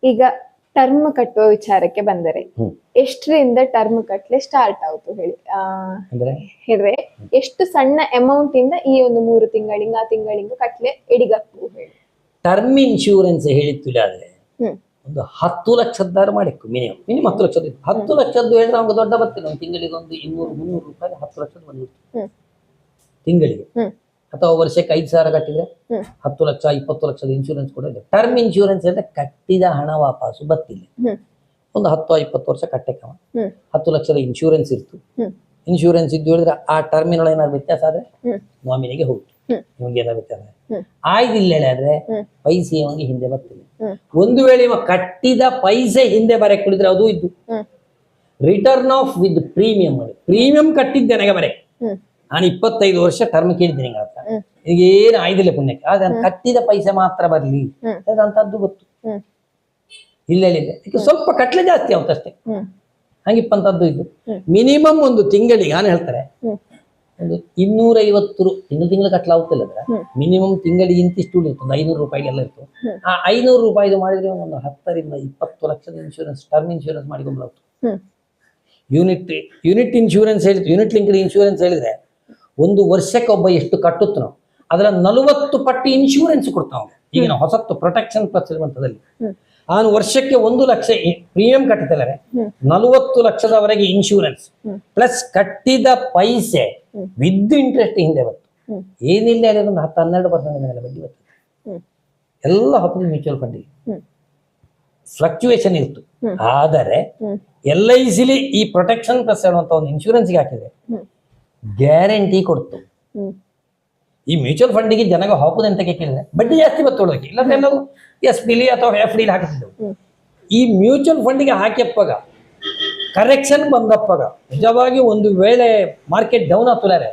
ಈಗ ಟರ್ಮ್ ಕಟ್ಟುವ ವಿಚಾರಕ್ಕೆ ಬಂದರೆ ಎಷ್ಟರಿಂದ ಟರ್ಮ್ ಕಟ್ಲೆ ಸ್ಟಾರ್ಟ್ ಆಯ್ತು ಹೇಳಿ ಹೇಳಿದ್ರೆ ಎಷ್ಟು ಸಣ್ಣ ಅಮೌಂಟ್ ಇಂದ ಈ ಒಂದು 3 ತಿಂಗಳಿಂದ ಆ ತಿಂಗಳಿಂದ ಕಟ್ಲೆ ಎಡಿಗಪ್ಪು ಹೇಳಿ. ಟರ್ಮ್ ಇನ್ಶೂರೆನ್ಸ್ ಹೇಳಿತ್ತು ಆದ್ರೆ ಒಂದು 10 ಲಕ್ಷದ್ದಾರು ಮಾಡಿಕ್ಕು ಮಿನಿಮಮ್ 10 ಲಕ್ಷದ್ದು 10 ಲಕ್ಷದ್ದು ಹೇಳಿದ್ರೆ ನಮ್ಗೆ ದೊಡ್ಡ ಬರ್ತಿಲ್ಲ. ಒಂದು ತಿಂಗಳಿಗೆ ಒಂದು 200-300 ರೂಪಾಯಿ 10 ಲಕ್ಷದ್ದು ಬಂದ್ಬಿಡ್ತು ತಿಂಗಳಿಗೆ. ಅಥವಾ ವರ್ಷಕ್ಕೆ 5,000 ಕಟ್ಟಿದ್ರೆ 10 ಲಕ್ಷ 20 ಲಕ್ಷದ ಇನ್ಶೂರೆನ್ಸ್ ಕೂಡ ಇದೆ. ಟರ್ಮ್ ಇನ್ಶೂರೆನ್ಸ್ ಅಂದ್ರೆ ಕಟ್ಟಿದ ಹಣ ವಾಪಸ್ಸು ಬರ್ತಿಲ್ಲ. ಒಂದು 10-20 ವರ್ಷ ಕಟ್ಟಕ್ಕೆ 10 ಲಕ್ಷದ ಇನ್ಶೂರೆನ್ಸ್ ಇರ್ತು. ಇನ್ಶೂರೆನ್ಸ್ ಇದ್ದು ಹೇಳಿದ್ರೆ ಆ ಟರ್ಮಿನಲ್ ಏನಾದ್ರು ವ್ಯತ್ಯಾಸ ಆದ್ರೆ ನಾಮಿನಿಗೆ ಹೋಗ್ತು, ನಿಮ್ಗೆ ಏನಾದ್ರು ವ್ಯತ್ಯಾಸ ಆಯ್ದಿಲ್ಲ ಆದ್ರೆ ಪೈಸೆ ಅವನಿಗೆ ಹಿಂದೆ ಬರ್ತಿಲ್ಲ. ಒಂದು ವೇಳೆ ಇವ ಕಟ್ಟಿದ ಪೈಸೆ ಹಿಂದೆ ಬರೆ ಕುಳಿದ್ರೆ ಅದು ಇದ್ದು ರಿಟರ್ನ್ ಆಫ್ ವಿತ್ ಪ್ರೀಮಿಯಂ ಮಾಡಿ ಪ್ರೀಮಿಯಂ ಕಟ್ಟಿದ್ದೆ ನನಗೆ ಬರೆ ನಾನು 25 ವರ್ಷ ಟರ್ಮ್ ಕೇಳಿದ್ದೀನಿ ಈಗ ಏನು ಆಯ್ದಿಲ್ಲ ಪುಣ್ಯಕ್ಕೆ. ಆದ್ರೆ ನಾನು ಕಟ್ಟಿದ ಪೈಸೆ ಮಾತ್ರ ಬರ್ಲಿ ಅಂತದ್ದು ಗೊತ್ತು. ಇಲ್ಲ ಈಗ ಸ್ವಲ್ಪ ಕಟ್ಲೆ ಜಾಸ್ತಿ ಆಗುತ್ತಷ್ಟೇ, ಹಂಗಿಪ್ಪಂತದ್ದು ಇದು. ಮಿನಿಮಮ್ ಒಂದು ತಿಂಗಳಿಗೆ ನಾನು ಹೇಳ್ತಾರೆ ಒಂದು 250 ತಿಂಗಳು ಕಟ್ಲಾಗುತ್ತಿಲ್ಲ ಅಂದ್ರೆ ಮಿನಿಮಮ್ ತಿಂಗಳಿಗೆ ಇಂತಿಷ್ಟು ಉಳಿರ್ತದೆ 500 ರೂಪಾಯಿಗೆಲ್ಲ ಇರ್ತದೆ. ಆ 500 ರೂಪಾಯಿದು ಮಾಡಿದ್ರೆ ಒಂದು 10ರಿಂದ 20 ಲಕ್ಷದ ಇನ್ಶೂರೆನ್ಸ್ ಟರ್ಮ್ ಇನ್ಶೂರೆನ್ಸ್ ಮಾಡಿಕೊಂಡ್ಬಿಡ್ತು. ಯೂನಿಟ್ ಇನ್ಶೂರೆನ್ಸ್ ಹೇಳಿದ್ರು, ಯೂನಿಟ್ ಲಿಂಕ್ ಇನ್ಶೂರೆನ್ಸ್ ಹೇಳಿದ್ರೆ ಒಂದು ವರ್ಷಕ್ಕೆ ಒಬ್ಬ ಎಷ್ಟು ಕಟ್ಟುತ್ತೋ ಅದರ 40 ಪಟ್ಟು ಇನ್ಶೂರೆನ್ಸ್ ಕೊಡ್ತಾವ. ಈಗ ನಾವು ಹೊಸತ್ತು ಪ್ರೊಟೆಕ್ಷನ್ ಪ್ಲಸ್ ಇರುವಂತದಲ್ಲಿ ನಾನು ವರ್ಷಕ್ಕೆ 1 ಲಕ್ಷ ಪ್ರೀಮಿಯಂ ಕಟ್ಟಿದ್ದಾರೆ, 40 ಲಕ್ಷದವರೆಗೆ ಇನ್ಶೂರೆನ್ಸ್ ಪ್ಲಸ್ ಕಟ್ಟಿದ ಪೈಸೆ ವಿದ್ ಇಂಟ್ರೆಸ್ಟ್ ಹಿಂದೆ ಬಂತು. ಏನಿಲ್ಲ ಒಂದು 10-12% ಮೇಲೆ ಬಡ್ಡಿ ಬರ್ತದೆ. ಎಲ್ಲ ಹೊತ್ತು ಮ್ಯೂಚುವಲ್ ಫಂಡಿಗೆ ಫ್ಲಕ್ಚುಯೇಷನ್ ಇತ್ತು. ಆದರೆ LIC ಈ ಪ್ರೊಟೆಕ್ಷನ್ ಪ್ಲಸ್ ಅನ್ನುವಂಥ ಒಂದು ಇನ್ಶೂರೆನ್ಸ್ಗೆ ಹಾಕಿದ್ರೆ ಗ್ಯಾರಂಟಿ ಕೊಡ್ತು. ಈ ಮ್ಯೂಚುವಲ್ ಫಂಡಿಗೆ ಜನಗ ಹಾಕುದಂತ ಕೇಳಿದ್ರೆ ಬಡ್ಡಿ ಜಾಸ್ತಿ ಬರ್ತೋಳಕ್ಕೆ, ಇಲ್ಲಾಂದ್ರೆ ಎಲ್ಲವೂ SPL ಅಥವಾ FD ಹಾಕಿಸಿದ್ದೆವು. ಈ ಮ್ಯೂಚುವಲ್ ಫಂಡಿಗೆ ಹಾಕಿಯಪ್ಪಾಗ ಕರೆಕ್ಷನ್ ಬಂದಪ್ಪಾಗ ನಿಜವಾಗಿ ಒಂದು ವೇಳೆ ಮಾರ್ಕೆಟ್ ಡೌನ್ ಆಗ್ತುಲಾರೆ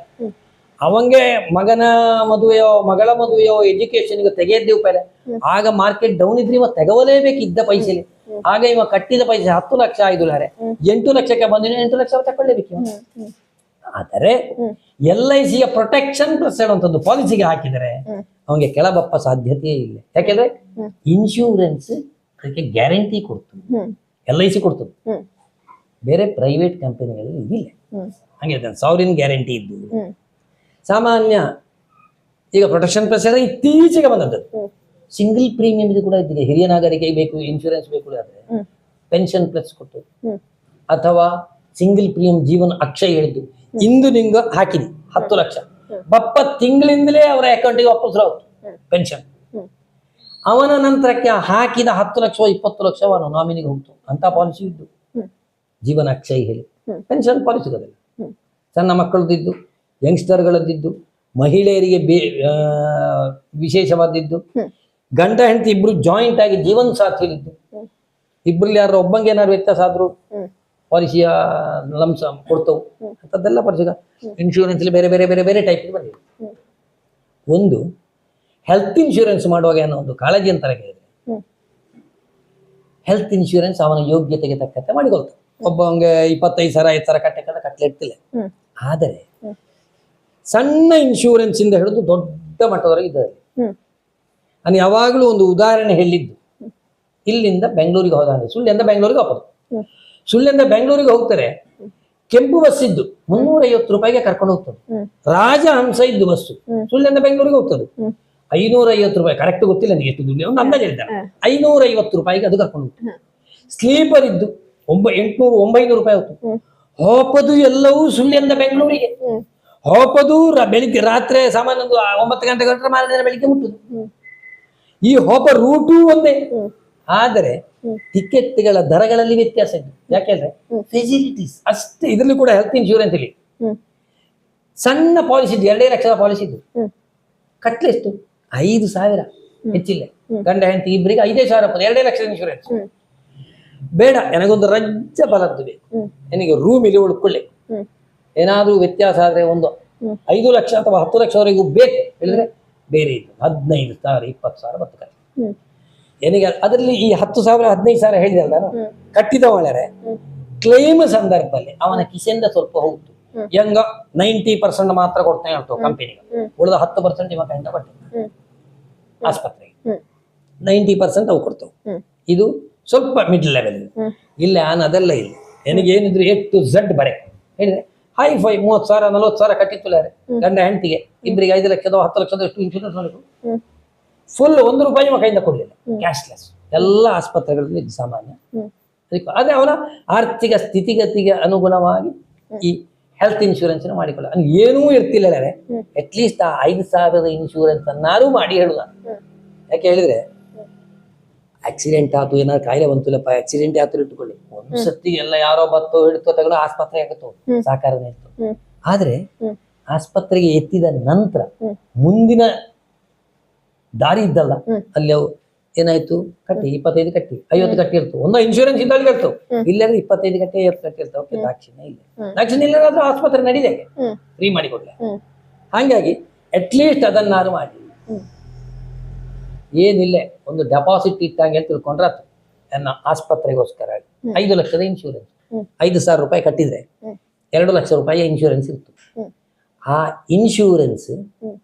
ಅವಂಗೆ ಮಗನ ಮದುವೆಯೋ ಮಗಳ ಮದುವೆಯೋ ಎಜುಕೇಶನ್ಗೆ ತೆಗೆಯದ್ದೇವು ಪೈಲೆ. ಆಗ ಮಾರ್ಕೆಟ್ ಡೌನ್ ಇದ್ರೆ ಇವ ತೆಗವಲೇಬೇಕು ಇದ್ದ ಪೈಸೆಲಿ. ಆಗ ಇವ ಕಟ್ಟಿದ ಪೈಸೆ 10 ಲಕ್ಷ ಆಯ್ದುಲಾರೆ 8 ಲಕ್ಷಕ್ಕೆ ಬಂದಿನ 8 ಲಕ್ಷ ತಕೊಳ್ಳೇಬೇಕು. ಆದರೆ LICಯ ಪ್ರೊಟೆಕ್ಷನ್ ಪ್ಲಸ್ ಹೇಳುವಂಥದ್ದು ಪಾಲಿಸಿಗೆ ಹಾಕಿದರೆ ಅವನಿಗೆ ಕೆಳಬಪ್ಪ ಸಾಧ್ಯತೆಯೇ ಇಲ್ಲ. ಯಾಕೆಂದ್ರೆ ಇನ್ಶೂರೆನ್ಸ್ ಅದಕ್ಕೆ ಗ್ಯಾರಂಟಿ ಕೊಡ್ತದೆ, LIC ಕೊಡ್ತದೆ. ಬೇರೆ ಪ್ರೈವೇಟ್ ಕಂಪನಿಗಳಲ್ಲಿ ಇಲ್ಲ. ಹಂಗೆ ಸಾವರಿನ್ ಗ್ಯಾರಂಟಿ ಇದ್ದು ಸಾಮಾನ್ಯ ಈಗ ಪ್ರೊಟೆಕ್ಷನ್ ಪ್ಲಸ್ ಹೇಳಿದ್ರೆ ಇತ್ತೀಚೆಗೆ ಬಂದದ್ದು ಸಿಂಗಲ್ ಪ್ರೀಮಿಯಂ ಇದು ಕೂಡ ಇದ್ದಿದೆ. ಹಿರಿಯ ನಾಗರಿಕೆ ಬೇಕು ಇನ್ಶೂರೆನ್ಸ್ ಬೇಕು ಆದ್ರೆ ಪೆನ್ಷನ್ ಪ್ಲಸ್ ಕೊಟ್ಟು ಅಥವಾ ಸಿಂಗಲ್ ಪ್ರೀಮಿಯಂ ಜೀವನ ಅಕ್ಷಯ ಹೇಳಿದ್ದು ಇಂದು ನಿಂಗೆ ಹಾಕಿದಿ 10 ಲಕ್ಷ ಬಪ್ಪ ತಿಂಗಳಿಂದಲೇ ಅವರ ಅಕೌಂಟಿಗೆ ವಾಪಸ್ ಆಗುತ್ತೆ ಪೆನ್ಷನ್. ಅವನ ನಂತರಕ್ಕೆ ಹಾಕಿದ 10 ಲಕ್ಷ 20 ಲಕ್ಷ ಅವನು ನಾಮಿನಿಗೆ ಹೋಗ್ತು ಅಂತ ಪಾಲಿಸಿ ಇದ್ದು ಜೀವನ ಅಕ್ಷಯ ಹೇಳಿ ಪೆನ್ಷನ್ ಪಾಲಿಸಿ ಸಿಗೋದಿಲ್ಲ. ಸಣ್ಣ ಮಕ್ಕಳದಿದ್ದು ಯಂಗ್ಸ್ಟರ್ಗಳದ್ದಿದ್ದು ಮಹಿಳೆಯರಿಗೆ ವಿಶೇಷವಾದಿದ್ದು ಗಂಡ ಹೆಂಡತಿ ಇಬ್ರು ಜಾಯಿಂಟ್ ಆಗಿ ಜೀವನ ಸಾಥಿಲಿದ್ದು ಇಬ್ರಲ್ಲಿ ಯಾರು ಒಬ್ಬಂಗೆ ಏನಾದ್ರು ವ್ಯತ್ಯಾಸ ಆದ್ರೂ ಪಾಲಿಸಿಯ ಲಂಸ ಕೊಡ್ತವು ಅಂತದ್ದೆಲ್ಲ ಪಾಲಿಸಿಗ ಇನ್ಶೂರೆನ್ಸ್ ಬೇರೆ ಬೇರೆ ಬೇರೆ ಬೇರೆ ಟೈಪ್ ಬಂದಿದೆ. ಒಂದು ಹೆಲ್ತ್ ಇನ್ಶೂರೆನ್ಸ್ ಮಾಡುವಾಗ ಏನೋ ಒಂದು ಕಾಳಜಿ ಅಂತಾರೆ ಕೇಳಿದ್ರೆ ಹೆಲ್ತ್ ಇನ್ಶೂರೆನ್ಸ್ ಅವನ ಯೋಗ್ಯತೆಗೆ ತಕ್ಕಂತೆ ಮಾಡಿಕೊಳ್ತಾನೆ. ಒಬ್ಬಂಗೆ 25,000 30,000 ಕಟ್ಟಲೆ ಇರ್ತಿಲ್ಲ. ಆದರೆ ಸಣ್ಣ ಇನ್ಶೂರೆನ್ಸ್ ಇಂದ ಹಿಡಿದು ದೊಡ್ಡ ಮಟ್ಟದವರೆಗೆ ಇದ್ದಾರೆ. ನಾನು ಯಾವಾಗಲೂ ಒಂದು ಉದಾಹರಣೆ ಹೇಳಿದ್ದು, ಇಲ್ಲಿಂದ ಬೆಂಗಳೂರಿಗೆ ಹೋದ ಸುಳ್ಳಿಂದ ಬೆಂಗಳೂರಿಗೆ ಹೋಗೋದು. ಸುಳ್ಳಿಂದ ಬೆಂಗಳೂರಿಗೆ ಹೋಗ್ತಾರೆ, ಕೆಂಪು ಬಸ್ ಇದ್ದು 350 ರೂಪಾಯಿಗೆ ಕರ್ಕೊಂಡು ಹೋಗ್ತದೆ. ರಾಜಹಂಸ ಇದ್ದು ಬಸ್ಸು ಸುಳ್ಳಿಂದ ಬೆಂಗಳೂರಿಗೆ ಹೋಗ್ತದೆ 550 ರೂಪಾಯಿ, ಕರೆಕ್ಟ್ ಗೊತ್ತಿಲ್ಲ ನನಗೆ ಎಷ್ಟು ದುಡ್ಡು, ಒಂದು ಅಂದಾಜು ಹೇಳಿದ್ದಾರೆ 550 ರೂಪಾಯಿಗೆ ಅದು ಕರ್ಕೊಂಡು ಹೋಗ್ತದೆ. ಸ್ಲೀಪರ್ ಇದ್ದು 800-900 ರೂಪಾಯಿ ಹೋಗ್ತದೆ. ಹೋಪದು ಎಲ್ಲವೂ ಸುಳ್ಳಿಂದ ಬೆಂಗಳೂರಿಗೆ ಹೋಪದು ಬೆಳಿಗ್ಗೆ ರಾತ್ರಿ ಸಾಮಾನ್ಯ 9 ಗಂಟೆ ಗಂಟೆ ಮಾರನೇ ಬೆಳಿಗ್ಗೆ ಮುಟ್ಟುದು. ಈ ಹೋಪ ರೂಟು ಒಂದೇ, ಆದರೆ ಟಿಕೆಟ್ಗಳ ದರಗಳಲ್ಲಿ ವ್ಯತ್ಯಾಸ ಇದೆ. ಯಾಕೆಂದ್ರೆ ಫೆಸಿಲಿಟೀಸ್ ಅಷ್ಟೇ. ಇದರಲ್ಲಿ ಕೂಡ ಹೆಲ್ತ್ ಇನ್ಶೂರೆನ್ಸ್ ಇಲ್ಲಿ ಸಣ್ಣ ಪಾಲಿಸಿ ಇದ್ದು 2 ಲಕ್ಷದ ಪಾಲಿಸಿ ಇದ್ದು ಕಟ್ಲೆ ಎಷ್ಟು 5,000 ಹೆಚ್ಚಿಲ್ಲ. ಗಂಡ ಹೆಂಡತಿ ಇಬ್ಬರಿಗೆ 5,000 2 ಲಕ್ಷದ ಇನ್ಶೂರೆನ್ಸ್ ಬೇಡ. ನನಗೊಂದು ರಜ್ಜ ಬಲದ್ದು ಬೇಕು, ನನಗೆ ರೂಮ್ ಇಲ್ಲಿ ಉಳ್ಕೊಳ್ಳಿ. ಏನಾದ್ರೂ ವ್ಯತ್ಯಾಸ ಆದ್ರೆ ಒಂದು 5 ಲಕ್ಷ ಅಥವಾ 10 ಲಕ್ಷವರೆಗೂ ಬೇಕು ಹೇಳಿದ್ರೆ ಬೇರೆ ಇದು 15,000 20,000 ಬತ್ತು ಕಟ್ಟಿ. ಏನಿಗೆ ಅದರಲ್ಲಿ ಈ 10,000 15,000 ಹೇಳಿದಲ್ಲ ನಾನು ಕಟ್ಟಿದ ಒಳರೆ ಕ್ಲೇಮ್ ಸಂದರ್ಭದಲ್ಲಿ ಅವನ ಕಿಸೆಯಿಂದ ಸ್ವಲ್ಪ ಹೋಗ್ತು. ಹೆಂಗ 90% ಮಾತ್ರ ಕೊಡ್ತೇನೆ ಹೇಳ್ತೇವೆ ಕಂಪನಿಗೆ, ಉಳಿದ 10% ಇವ ಕೈಯಿಂದ ಕೊಡ್ತೇವೆ ಆಸ್ಪತ್ರೆಗೆ. 90% ಅವು ಕೊಡ್ತೇವೆ. ಇದು ಸ್ವಲ್ಪ ಮಿಡ್ಲ್ ಲೆವೆಲ್ ಇಲ್ಲ ನಾನು ಅದೆಲ್ಲ ಇಲ್ಲ. ನನಗೆ ಏನಿದ್ರು A to Z ಬರೆ ಹೇಳಿದ್ರೆ ಹೈ ಫೈ 30,000 40,000 ಕಟ್ಟಿತ್ತುಲಾರೆ ಗಂಡ ಹೆಂಡತಿಗೆ ಇಬ್ಬರಿಗೆ 5 ಲಕ್ಷದ 10 ಲಕ್ಷದ ಎಷ್ಟು ಇನ್ಶೂರೆನ್ಸ್ ಮಾಡಬೇಕು. ಫುಲ್ 1 ರೂಪಾಯಿ ಕೈಯಿಂದ ಕೊಡ್ಲಿಲ್ಲ, ಕ್ಯಾಶ್ಲೆಸ್ ಎಲ್ಲ ಆಸ್ಪತ್ರೆಗಳಲ್ಲಿ ಇದು ಸಾಮಾನ್ಯ. ಅದೇ ಅವನ ಆರ್ಥಿಕ ಸ್ಥಿತಿಗತಿಗೆ ಅನುಗುಣವಾಗಿ ಈ ಹೆಲ್ತ್ ಇನ್ಶೂರೆನ್ಸ್ ಮಾಡಿಕೊಳ್ಳ. ಏನೂ ಇರ್ತಿಲ್ಲ ಅಟ್ಲೀಸ್ಟ್ ಆ 5,000 ಇನ್ಶೂರೆನ್ಸ್ ಅನ್ನಾರು ಮಾಡಿ ಹೇಳುದ. ಯಾಕೆ ಹೇಳಿದ್ರೆ ಆಕ್ಸಿಡೆಂಟ್ ಆಯ್ತು, ಏನಾದ್ರು ಕಾಯಿಲೆ ಬಂತಿಲ್ಲಪ್ಪ, ಆಕ್ಸಿಡೆಂಟ್ ಆಯ್ತು ಇಟ್ಕೊಳ್ಳಿ, ಒಂದು ಸತ್ತಿಗೆ ಎಲ್ಲ ಯಾರೋ ಬತ್ತೋ ಹಿಡಿತೋ ತಗೊಂಡು ಆಸ್ಪತ್ರೆ ಆಗತ್ತೋ ಸಾಕಾರನೇ ಇತ್ತು. ಆದ್ರೆ ಆಸ್ಪತ್ರೆಗೆ ಎತ್ತಿದ ನಂತರ ಮುಂದಿನ ದಾರಿ ಇದ್ದಲ್ಲ, ಅಲ್ಲಿ ಅವು ಏನಾಯ್ತು ಕಟ್ಟಿ 25 ಕಟ್ಟಿ 50 ಕಟ್ಟಿ ಇರ್ತು, ಒಂದು ಇನ್ಶೂರೆನ್ಸ್ ಇದ್ದಲ್ಲಿ ಇರ್ತು. ಇಲ್ಲಾಂದ್ರೆ 25 ಕಟ್ಟಿ 50 ಕಟ್ಟಿ ಇರ್ತಾವ. ಓಕೆ, ದಾಕ್ಷಿಣ್ಯ ಇಲ್ಲ, ದಾಕ್ಷಿಣ್ಯ ಇಲ್ಲಾದ್ರೂ ಆಸ್ಪತ್ರೆ ನಡೀಲಿ ಫ್ರೀ ಮಾಡಿಕೊಡ್ಲೆ. ಹಾಗಾಗಿ ಅಟ್ಲೀಸ್ಟ್ ಅದನ್ನಾರು ಮಾಡಿ. ಏನಿಲ್ಲ, ಒಂದು ಡೆಪಾಸಿಟ್ ಇಟ್ಟಂಗೆ ತಿಳ್ಕೊಂಡ್ರೆ ಆತು. ನನ್ನ ಆಸ್ಪತ್ರೆಗೋಸ್ಕರ 5 ಲಕ್ಷದ ಇನ್ಶೂರೆನ್ಸ್, 5,000 ರೂಪಾಯಿ ಕಟ್ಟಿದ್ರೆ 2 ಲಕ್ಷ ರೂಪಾಯಿ ಇನ್ಶೂರೆನ್ಸ್ ಇತ್ತು. ಆ ಇನ್ಶೂರೆನ್ಸ್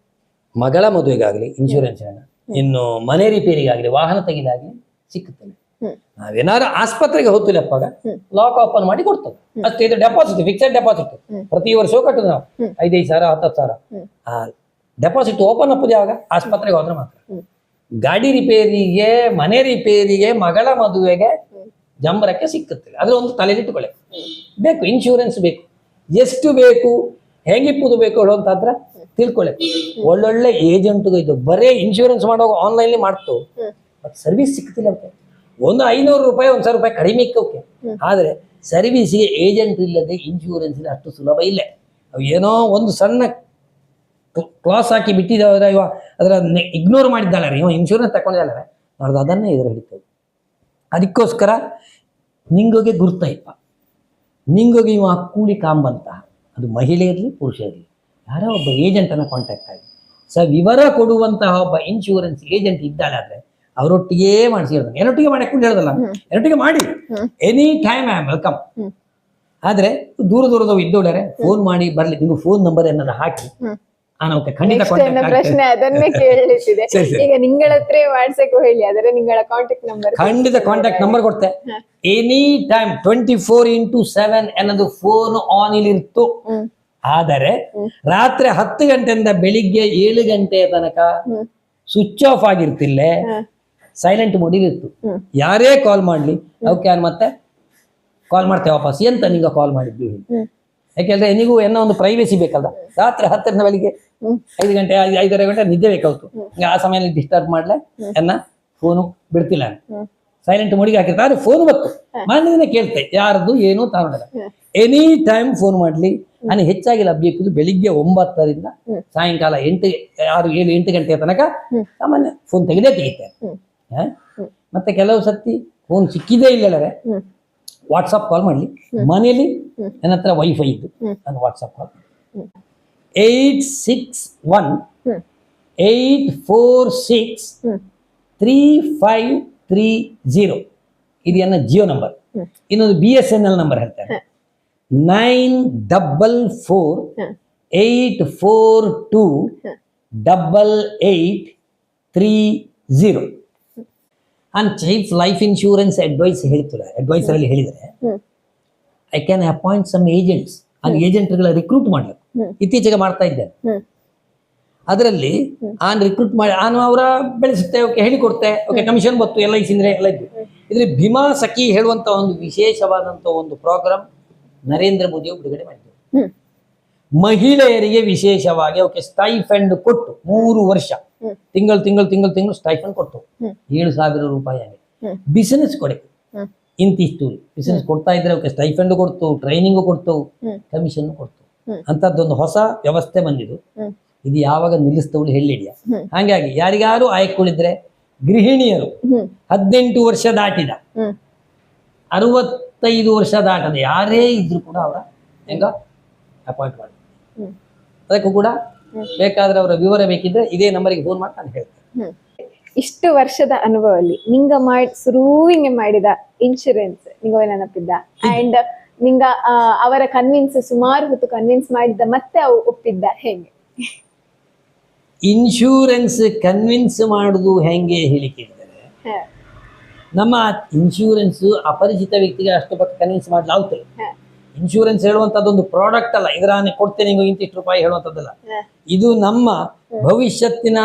ಮಗಳ ಮದುವೆಗಾಗ್ಲಿ ಇನ್ಶೂರೆನ್ಸ್ ಹಣ, ಇನ್ನು ಮನೆ ರಿಪೇರಿಗಾಗ್ಲಿ ವಾಹನ ತೆಗೆದಾಗ್ಲಿ ಸಿಕ್ಕುತ್ತದೆ. ನಾವೇನಾದ್ರು ಆಸ್ಪತ್ರೆಗೆ ಹೋಗ್ತಿಲ್ಲಪ್ಪಾಗ ಲಾಕ್ ಓಪನ್ ಮಾಡಿ ಕೊಡ್ತದೆ ಅಷ್ಟೇ. ಇದು ಡೆಪಾಸಿಟ್, ಫಿಕ್ಸೆಡ್ ಡೆಪಾಸಿಟ್, ಪ್ರತಿ ವರ್ಷವೂ ಕಟ್ಟುದು ನಾವು 5,000 10,000. ಆ ಡೆಪಾಸಿಟ್ ಓಪನ್ ಅಪ್ಪದು ಯಾವಾಗ ಆಸ್ಪತ್ರೆಗೆ ಹೋದ್ರೆ ಮಾತ್ರ. ಗಾಡಿ ರಿಪೇರಿಗೆ, ಮನೆ ರಿಪೇರಿಗೆ, ಮಗಳ ಮದುವೆಗೆ, ಜಂಬರಕ್ಕೆ ಸಿಕ್ಕುತ್ತಿಲ್ಲ. ಅದ್ರ ಒಂದು ತಲೆಗಿಟ್ಟುಕೊಳ್ಳಿ ಬೇಕು, ಇನ್ಶೂರೆನ್ಸ್ ಬೇಕು. ಎಷ್ಟು ಬೇಕು, ಹೇಗಿಪ್ಪುದು ಬೇಕು ಹೇಳುವಂತಾದ್ರೆ ತಿಳ್ಕೊಳ್ಳಿ. ಒಳ್ಳೊಳ್ಳೆ ಏಜೆಂಟ್ಗೂ ಇದು ಬರೇ ಇನ್ಶೂರೆನ್ಸ್ ಮಾಡುವಾಗ ಆನ್ಲೈನ್ ಮಾಡ್ತು, ಬಟ್ ಸರ್ವಿಸ್ ಸಿಕ್ತಿಲ್ಲ. ಒಂದು 500 ರೂಪಾಯಿ 1,000 ರೂಪಾಯಿ ಕಡಿಮೆ ಇಕ್ಕೋಕೆ. ಆದ್ರೆ ಸರ್ವಿಸ್ಗೆ ಏಜೆಂಟ್ ಇಲ್ಲದೆ ಇನ್ಶೂರೆನ್ಸ್ ಅಷ್ಟು ಸುಲಭ ಇಲ್ಲ. ಅವು ಏನೋ ಒಂದು ಸಣ್ಣ ಕ್ಲಾಸ್ ಹಾಕಿ ಬಿಟ್ಟಿದ್ದಾದ್ರೆ ಇವ ಅದರ ಇಗ್ನೋರ್ ಮಾಡಿದ್ದಾಳೆ, ಇವ ಇನ್ಶೂರೆನ್ಸ್ ತಗೊಂಡಿದ್ದಾಳೆ, ನೋಡ್ದು ಅದನ್ನೇ ಎದುರು ಹಿಡಿತದೆ. ಅದಕ್ಕೋಸ್ಕರ ನಿಂಗೋಗೆ ಗುರ್ತಾಯಿಪ್ಪ, ನಿಂಗೋಗೆ ಇವ ಕೂಲಿ ಕಾಂಬಂತ, ಅದು ಮಹಿಳೆ ಇರಲಿ ಪುರುಷ ಇರಲಿ, ಯಾರೋ ಒಬ್ಬ ಏಜೆಂಟನ್ನು ಕಾಂಟ್ಯಾಕ್ಟ್ ಆಗಿ ವಿವರ ಕೊಡುವಂತಹ ಒಬ್ಬ ಇನ್ಶೂರೆನ್ಸ್ ಏಜೆಂಟ್ ಇದ್ದಾಳೆ. ಆದ್ರೆ ಅವರೊಟ್ಟಿಗೆ ಮಾಡಿಸಿರೋದನ್ನ ಏನೊಟ್ಟಿಗೆ ಮಾಡಿ ಕೂಡ ಹೇಳೋದಲ್ಲ, ಏನೊಟ್ಟಿಗೆ ಮಾಡಿ any time I am welcome. ಆದ್ರೆ ದೂರದವು ಇದ್ದೋಡ್ಯಾರೆ ಫೋನ್ ಮಾಡಿ ಬರ್ಲಿ, ನೀವು ಫೋನ್ ನಂಬರ್ ಏನಾದ್ರು ಹಾಕಿ ನಾನು ಖಂಡಿತ ಪ್ರಶ್ನೆ ಅದನ್ನೇ ಕೇಳಲಿಕ್ಕಿದೆ. ಈಗ ನಿಂಗಳ ಹತ್ರ ವಾಟ್ಸಪ್ ಹೇಳಿ, ಆದರೆ ನಿಂಗಳ ಕಾಂಟ್ಯಾಕ್ಟ್ ನಂಬರ್ ಖಂಡಿತ ಕಾಂಟ್ಯಾಕ್ಟ್ ನಂಬರ್ ಕೊಡ್ತೆ. ಎನಿ ಟೈಮ್ 24x7 ಅನ್ನೋದು ಫೋನ್ ಆನ್ ಇಲ್ಲಿ ಇರ್ತು. ಆದರೆ ರಾತ್ರಿ 10 ಗಂಟೆಯಿಂದ ಬೆಳಿಗ್ಗೆ 7 ಗಂಟೆಯ ತನಕ ಸ್ವಿಚ್ ಆಫ್ ಆಗಿರ್ತಿಲ್ಲ, ಸೈಲೆಂಟ್ ಮೋಡಿಲ್ ಇತ್ತು. ಯಾರೇ ಕಾಲ್ ಮಾಡ್ಲಿ ಅವಕ್ಕೆ ಮತ್ತೆ ಕಾಲ್ ಮಾಡ್ತೇವೆ ವಾಪಸ್ ಎಂತ ನಿಂಗ ಕಾಲ್ ಮಾಡಿದ್ವಿ. ಯಾಕೆಂದ್ರೆ ನಿಗೂ ಏನೋ ಒಂದು ಪ್ರೈವೇಸಿ ಬೇಕಲ್ಲ. ರಾತ್ರಿ 10ರಿಂದ ಬೆಳಿಗ್ಗೆ 5 ಗಂಟೆ 5:30 ಗಂಟೆ ನಿದ್ದೆ ಬೇಕಾಯ್ತು. ಆ ಸಮಯದಲ್ಲಿ ಡಿಸ್ಟರ್ಬ್ ಮಾಡ್ಲೆ ಎನ್ನ ಫೋನು ಬಿಡ್ತಿಲ್ಲ, ಸೈಲೆಂಟ್ ಮೋಡಿಗೆ ಹಾಕಿರ್ತಾರೆ. ಫೋನ್ ಬತ್ತು ಮನೆ ಕೇಳ್ತೆ ಯಾರದು ಏನು ತಗೊಂಡಲ್ಲ. ಎನಿ ಟೈಮ್ ಫೋನ್ ಮಾಡ್ಲಿ. ನಾನು ಹೆಚ್ಚಾಗಿ ಲಭ್ಯ ಬೆಳಿಗ್ಗೆ 9ರಿಂದ ಸಾಯಂಕಾಲ 8 6 7 8 ಗಂಟೆಯ ತನಕ ಸಾಮಾನ್ಯ ಫೋನ್ ತೆಗಿತೇನೆ. ಮತ್ತೆ ಕೆಲವು ಸರ್ತಿ ಫೋನ್ ಸಿಕ್ಕಿದೇ ಇಲ್ಲರೆ ವಾಟ್ಸಪ್ ಕಾಲ್ ಮಾಡ್ಲಿ. ಮನೇಲಿ ನನ್ನ ಹತ್ರ ವೈಫೈ ಇದ್ದು ನಾನು ವಾಟ್ಸಪ್ ಕಾಲ್ 8618463530 ಇದು ನನ್ನ ಜಿಯೋ ನಂಬರ್. ಇನ್ನೊಂದು BSNL ನಂಬರ್ ಹೇಳ್ತಾರೆ 9444288830. ನಾನು ಚೀಫ್ ಲೈಫ್ ಇನ್ಶೂರೆನ್ಸ್ ಅಡ್ವೈಸರ್ ಅಲ್ಲಿ ಹೇಳಿದರೆ I can appoint some agents. ಆ ಏಜೆಂಟ್ಗಳ ರಿಕ್ರೂಟ್ ಮಾಡ್ಲಿಕ್ಕೆ ಇತ್ತೀಚೆಗೆ ಮಾಡ್ತಾ ಇದ್ದೇನೆ. ಅದರಲ್ಲಿ ಆನ್ ರಿಕ್ರೂಟ್ ಮಾಡಿ ನಾನು ಅವರ ಬೆಳೆಸುತ್ತೆ, ಓಕೆ ಹೇಳಿಕೊಡ್ತೆ, ಓಕೆ ಕಮಿಷನ್ ಬತ್ತು, ಎಲ್ಲ ಇಸಿಂದ್ರೆ ಎಲ್ಲ ಇದ್ದು. ಇದ್ರಲ್ಲಿ ಭೀಮಾ ಸಖಿ ಹೇಳುವಂತ ಒಂದು ವಿಶೇಷವಾದಂತ ಒಂದು ಪ್ರೋಗ್ರಾಮ್ ನರೇಂದ್ರ ಮೋದಿಯವರು ಬಿಡುಗಡೆ ಮಾಡಿದ್ರು. ಮಹಿಳೆಯರಿಗೆ ವಿಶೇಷವಾಗಿ ಓಕೆ ಸ್ಟೈಫಂಡ್ ಕೊಟ್ಟು 3 ವರ್ಷ ತಿಂಗಳು ಸ್ಟೈಫಂಡ್ ಕೊಟ್ಟು 7,000 ರೂಪಾಯಿ ಆಗಿ ಬಿಸಿನೆಸ್ ಕೊಡೆ ಇಂತಿಷ್ಟು ಬಿಸಿನೆಸ್ ಕೊಡ್ತಾ ಇದ್ರೆ ಓಕೆ ಸ್ಟೈಫಂಡ್ ಕೊಡ್ತು, ಟ್ರೈನಿಂಗ್ ಕೊಡ್ತು, ಕಮಿಷನ್ ಕೊಡ್ತು. ಅಂತದ್ದೊಂದು ಹೊಸ ವ್ಯವಸ್ಥೆ ಬಂದಿದ್ದು. ಇದು ಯಾವಾಗ ನಿಲ್ಲಿಸ್ತವಳು ಹೇಳಿಡಿಯ. ಹಾಗಾಗಿ ಯಾರಿಗಾರು ಆಯ್ಕೊಳ್ಳಿದ್ರೆ ಗೃಹಿಣಿಯರು 18 ವರ್ಷ ದಾಟಿದ 65 ವರ್ಷ ದಾಟದ ಯಾರೇ ಇದ್ರು ಕೂಡ ಅವರ ಹೆಂಗ ಅಪಾಯಿಂಟ್ ಮಾಡಿ. ಅದಕ್ಕೂ ಕೂಡ ಬೇಕಾದ್ರೆ ಅವರ ವಿವರ ಬೇಕಿದ್ರೆ ಇದೇ ನಂಬರಿಗೆ ಫೋನ್ ಮಾಡಿ ನಾನು ಹೇಳ್ತೇನೆ. ಇಷ್ಟು ವರ್ಷದ ಅನುಭವದಲ್ಲಿ ನಿಂಗ ಶುರುವಿಗೆ ಮಾಡಿದ ಇನ್ಶೂರೆನ್ಸ್ ನಿಂಗ ನೆನಪಿದ್ದ? ಅಂಡ್ ನಿಂಗ ಅವರ ಕನ್ವಿನ್ಸ್ ಸುಮಾರು ಹೊತ್ತು ಕನ್ವಿನ್ಸ್ ಮಾಡಿದ್ದ, ಮತ್ತೆ ಅವು ಒಪ್ಪಿದ್ದ ಹೇಗೆ? ಇನ್ಶೂರೆನ್ಸ್ ಕನ್ವಿನ್ಸ್ ಮಾಡುದು ಹೆಂಗೆ ಹೇಳಿಕಿದ್ದಾರೆ, ನಮ್ಮ ಇನ್ಶೂರೆನ್ಸ್ ಅಪರಿಚಿತ ವ್ಯಕ್ತಿಗೆ ಅಷ್ಟು ಪಕ್ಕ ಕನ್ವಿನ್ಸ್ ಮಾಡ್ಲಾಗ್ತದೆ. ಇನ್ಶೂರೆನ್ಸ್ ಹೇಳುವಂತದ್ದೊಂದು ಪ್ರಾಡಕ್ಟ್ ಅಲ್ಲ, ಇದರ ಕೊಡ್ತೇನೆ ನಿಮಗೆ ಇಂತಿಷ್ಟು ರೂಪಾಯಿ ಹೇಳುವಂಥದ್ದಲ್ಲ. ಇದು ನಮ್ಮ ಭವಿಷ್ಯತ್ತಿನ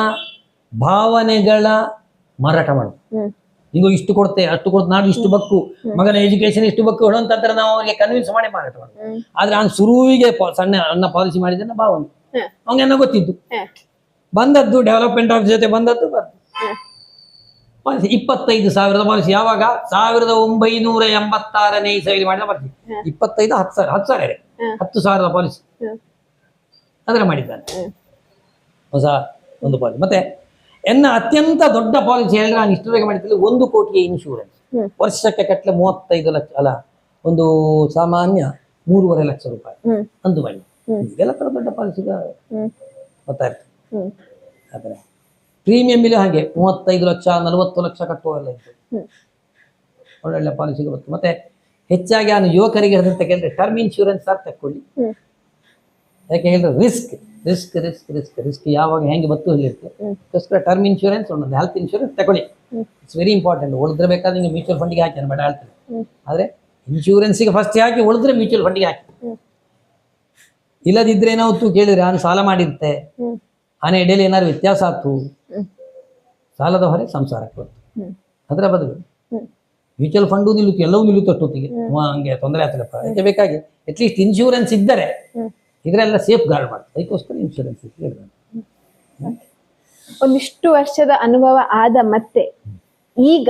ಭಾವನೆಗಳ ಮಾರಾಟ ಮಾಡೋದು. ನೀವು ಇಷ್ಟು ಕೊಡ್ತೆ ಅಷ್ಟು ಕೊಡ್ತು, ನಾನು ಇಷ್ಟು ಬಕ್ಕು, ಮಗನ ಎಜುಕೇಶನ್ ಇಷ್ಟು ಬಕ್ಕು ಹೇಳುವಂತ ನಾವು ಅವರಿಗೆ ಕನ್ವಿನ್ಸ್ ಮಾಡಿ ಮಾರಾಟ ಮಾಡೋದು. ಆದ್ರೆ ಅವ್ನು ಶುರುವಿಗೆ ಸಣ್ಣ ಅನ್ನ ಪಾಲಿಸಿ ಮಾಡಿದ್ರೆ ಭಾವನೆ ಅವನಿಗೆನ್ನ ಗೊತ್ತಿದ್ದು, ಬಂದದ್ದು ಡೆವಲಪ್ಮೆಂಟ್ ಆಫೀಸ್ ಜೊತೆ ಬಂದದ್ದು ಪಾಲಿಸಿ 25,000 ಪಾಲಿಸಿ. ಯಾವಾಗ 1986ನೇ ಇಸವಿಯಲ್ಲಿ ಮಾಡಿದ ಪಾಲಿಸಿ. 25 10,000 10,000 ಪಾಲಿಸಿ ಅದರ ಮಾಡಿದ್ದಾನೆ, ಹೊಸ ಒಂದು ಪಾಲಿಸಿ. ಮತ್ತೆ ಎನ್ನ ಅತ್ಯಂತ ದೊಡ್ಡ ಪಾಲಿಸಿ ಹೇಳಿದ್ರೆ ನಾನು ಇಷ್ಟರವರೆಗೆ ಮಾಡಿದ್ದಲ್ಲಿ 1 ಕೋಟಿಯ ಇನ್ಶೂರೆನ್ಸ್, ವರ್ಷಕ್ಕೆ ಕಟ್ಟಲೆ 35 ಲಕ್ಷ ಅಲ್ಲ, ಒಂದು ಸಾಮಾನ್ಯ 3.5 ಲಕ್ಷ ರೂಪಾಯಿ ಅಂದು ಮಾಡಿ. ಇದೆಲ್ಲ ತರ ದೊಡ್ಡ ಪಾಲಿಸಿ ಗೊತ್ತಾಯ್ತು. ಆದರೆ ಪ್ರೀಮಿಯಂ ಇಲ್ಲಿ ಹಾಗೆ 35 ಲಕ್ಷ 40 ಲಕ್ಷ ಕಟ್ಟುವಲ್ಲ ಇತ್ತು, ಒಳ್ಳೊಳ್ಳೆ ಪಾಲಿಸಿಗೆ ಬಂತು. ಮತ್ತೆ ಹೆಚ್ಚಾಗಿ ನಾನು ಯುವಕರಿಗೆ ಅಂತ ಕೇಳಿದ್ರೆ ಟರ್ಮ್ ಇನ್ಶೂರೆನ್ಸ್ ಸರ್ ತಕ್ಕೊಳ್ಳಿ. ಯಾಕೆ ಹೇಳಿದ್ರೆ risk risk risk risk risk ಯಾವಾಗ ಹೆಂಗೆ ಬತ್ತು ಹೇಳಿರುತ್ತೆ. ಅದಕ್ಕೋಸ್ಕರ ಟರ್ಮ್ ಇನ್ಶೂರೆನ್ಸ್ ಒಂದೊಂದು ಹೆಲ್ತ್ ಇನ್ಶೂರೆನ್ಸ್ ತಗೊಳ್ಳಿ, ಇಟ್ಸ್ ವೆರಿ ಇಂಪಾರ್ಟೆಂಟ್. ಉಳಿದ್ರೆ ಬೇಕಾದ್ರೆ ನಿಮಗೆ ಮ್ಯೂಚುವಲ್ ಫಂಡಿಗೆ ಹಾಕಿ ಬೇಡ ಹೇಳ್ತೇನೆ, ಆದರೆ ಇನ್ಶೂರೆನ್ಸಿಗೆ ಫಸ್ಟ್ ಹಾಕಿ ಉಳಿದ್ರೆ ಮ್ಯೂಚುವಲ್ ಫಂಡಿಗೆ ಹಾಕಿ. ಇಲ್ಲದಿದ್ರೆ ಏನಾವತ್ತು ಕೇಳಿದ್ರೆ ನಾನು ಸಾಲ ಮಾಡಿರುತ್ತೆ, ಆನೆ ಎಡೆಯಲ್ಲಿ ಏನಾದ್ರು ವ್ಯತ್ಯಾಸ ಆಯ್ತು, ಸಾಲದ ಹೊರೆ ಸಂಸಾರಕ್ಕೆ ಬಂತು. ಅದರ ಬದಲು ಮ್ಯೂಚುವಲ್ ಫಂಡು ನಿಲ್ಲುತ್ತೆ, ಎಲ್ಲವೂ ನಿಲ್ಲುತ್ತೆ ಅಷ್ಟೊತ್ತಿಗೆ, ಹಂಗೆ ತೊಂದರೆ ಆಗ್ತದಪ್ಪ. ಅದಕ್ಕೆ ಬೇಕಾಗಿ ಅಟ್ಲೀಸ್ಟ್ ಇನ್ಶೂರೆನ್ಸ್ ಇದ್ದರೆ ಇದರೆಲ್ಲ ಸೇಫ್ ಗಾರ್ಡ್ ಮಾಡ್ತಾರೆ. ಅದಕ್ಕೋಸ್ಕರ ಇನ್ಶೂರೆನ್ಸ್ ಇತ್ತು. ಒಂದಿಷ್ಟು ವರ್ಷದ ಅನುಭವ ಆದ ಮತ್ತೆ ಈಗ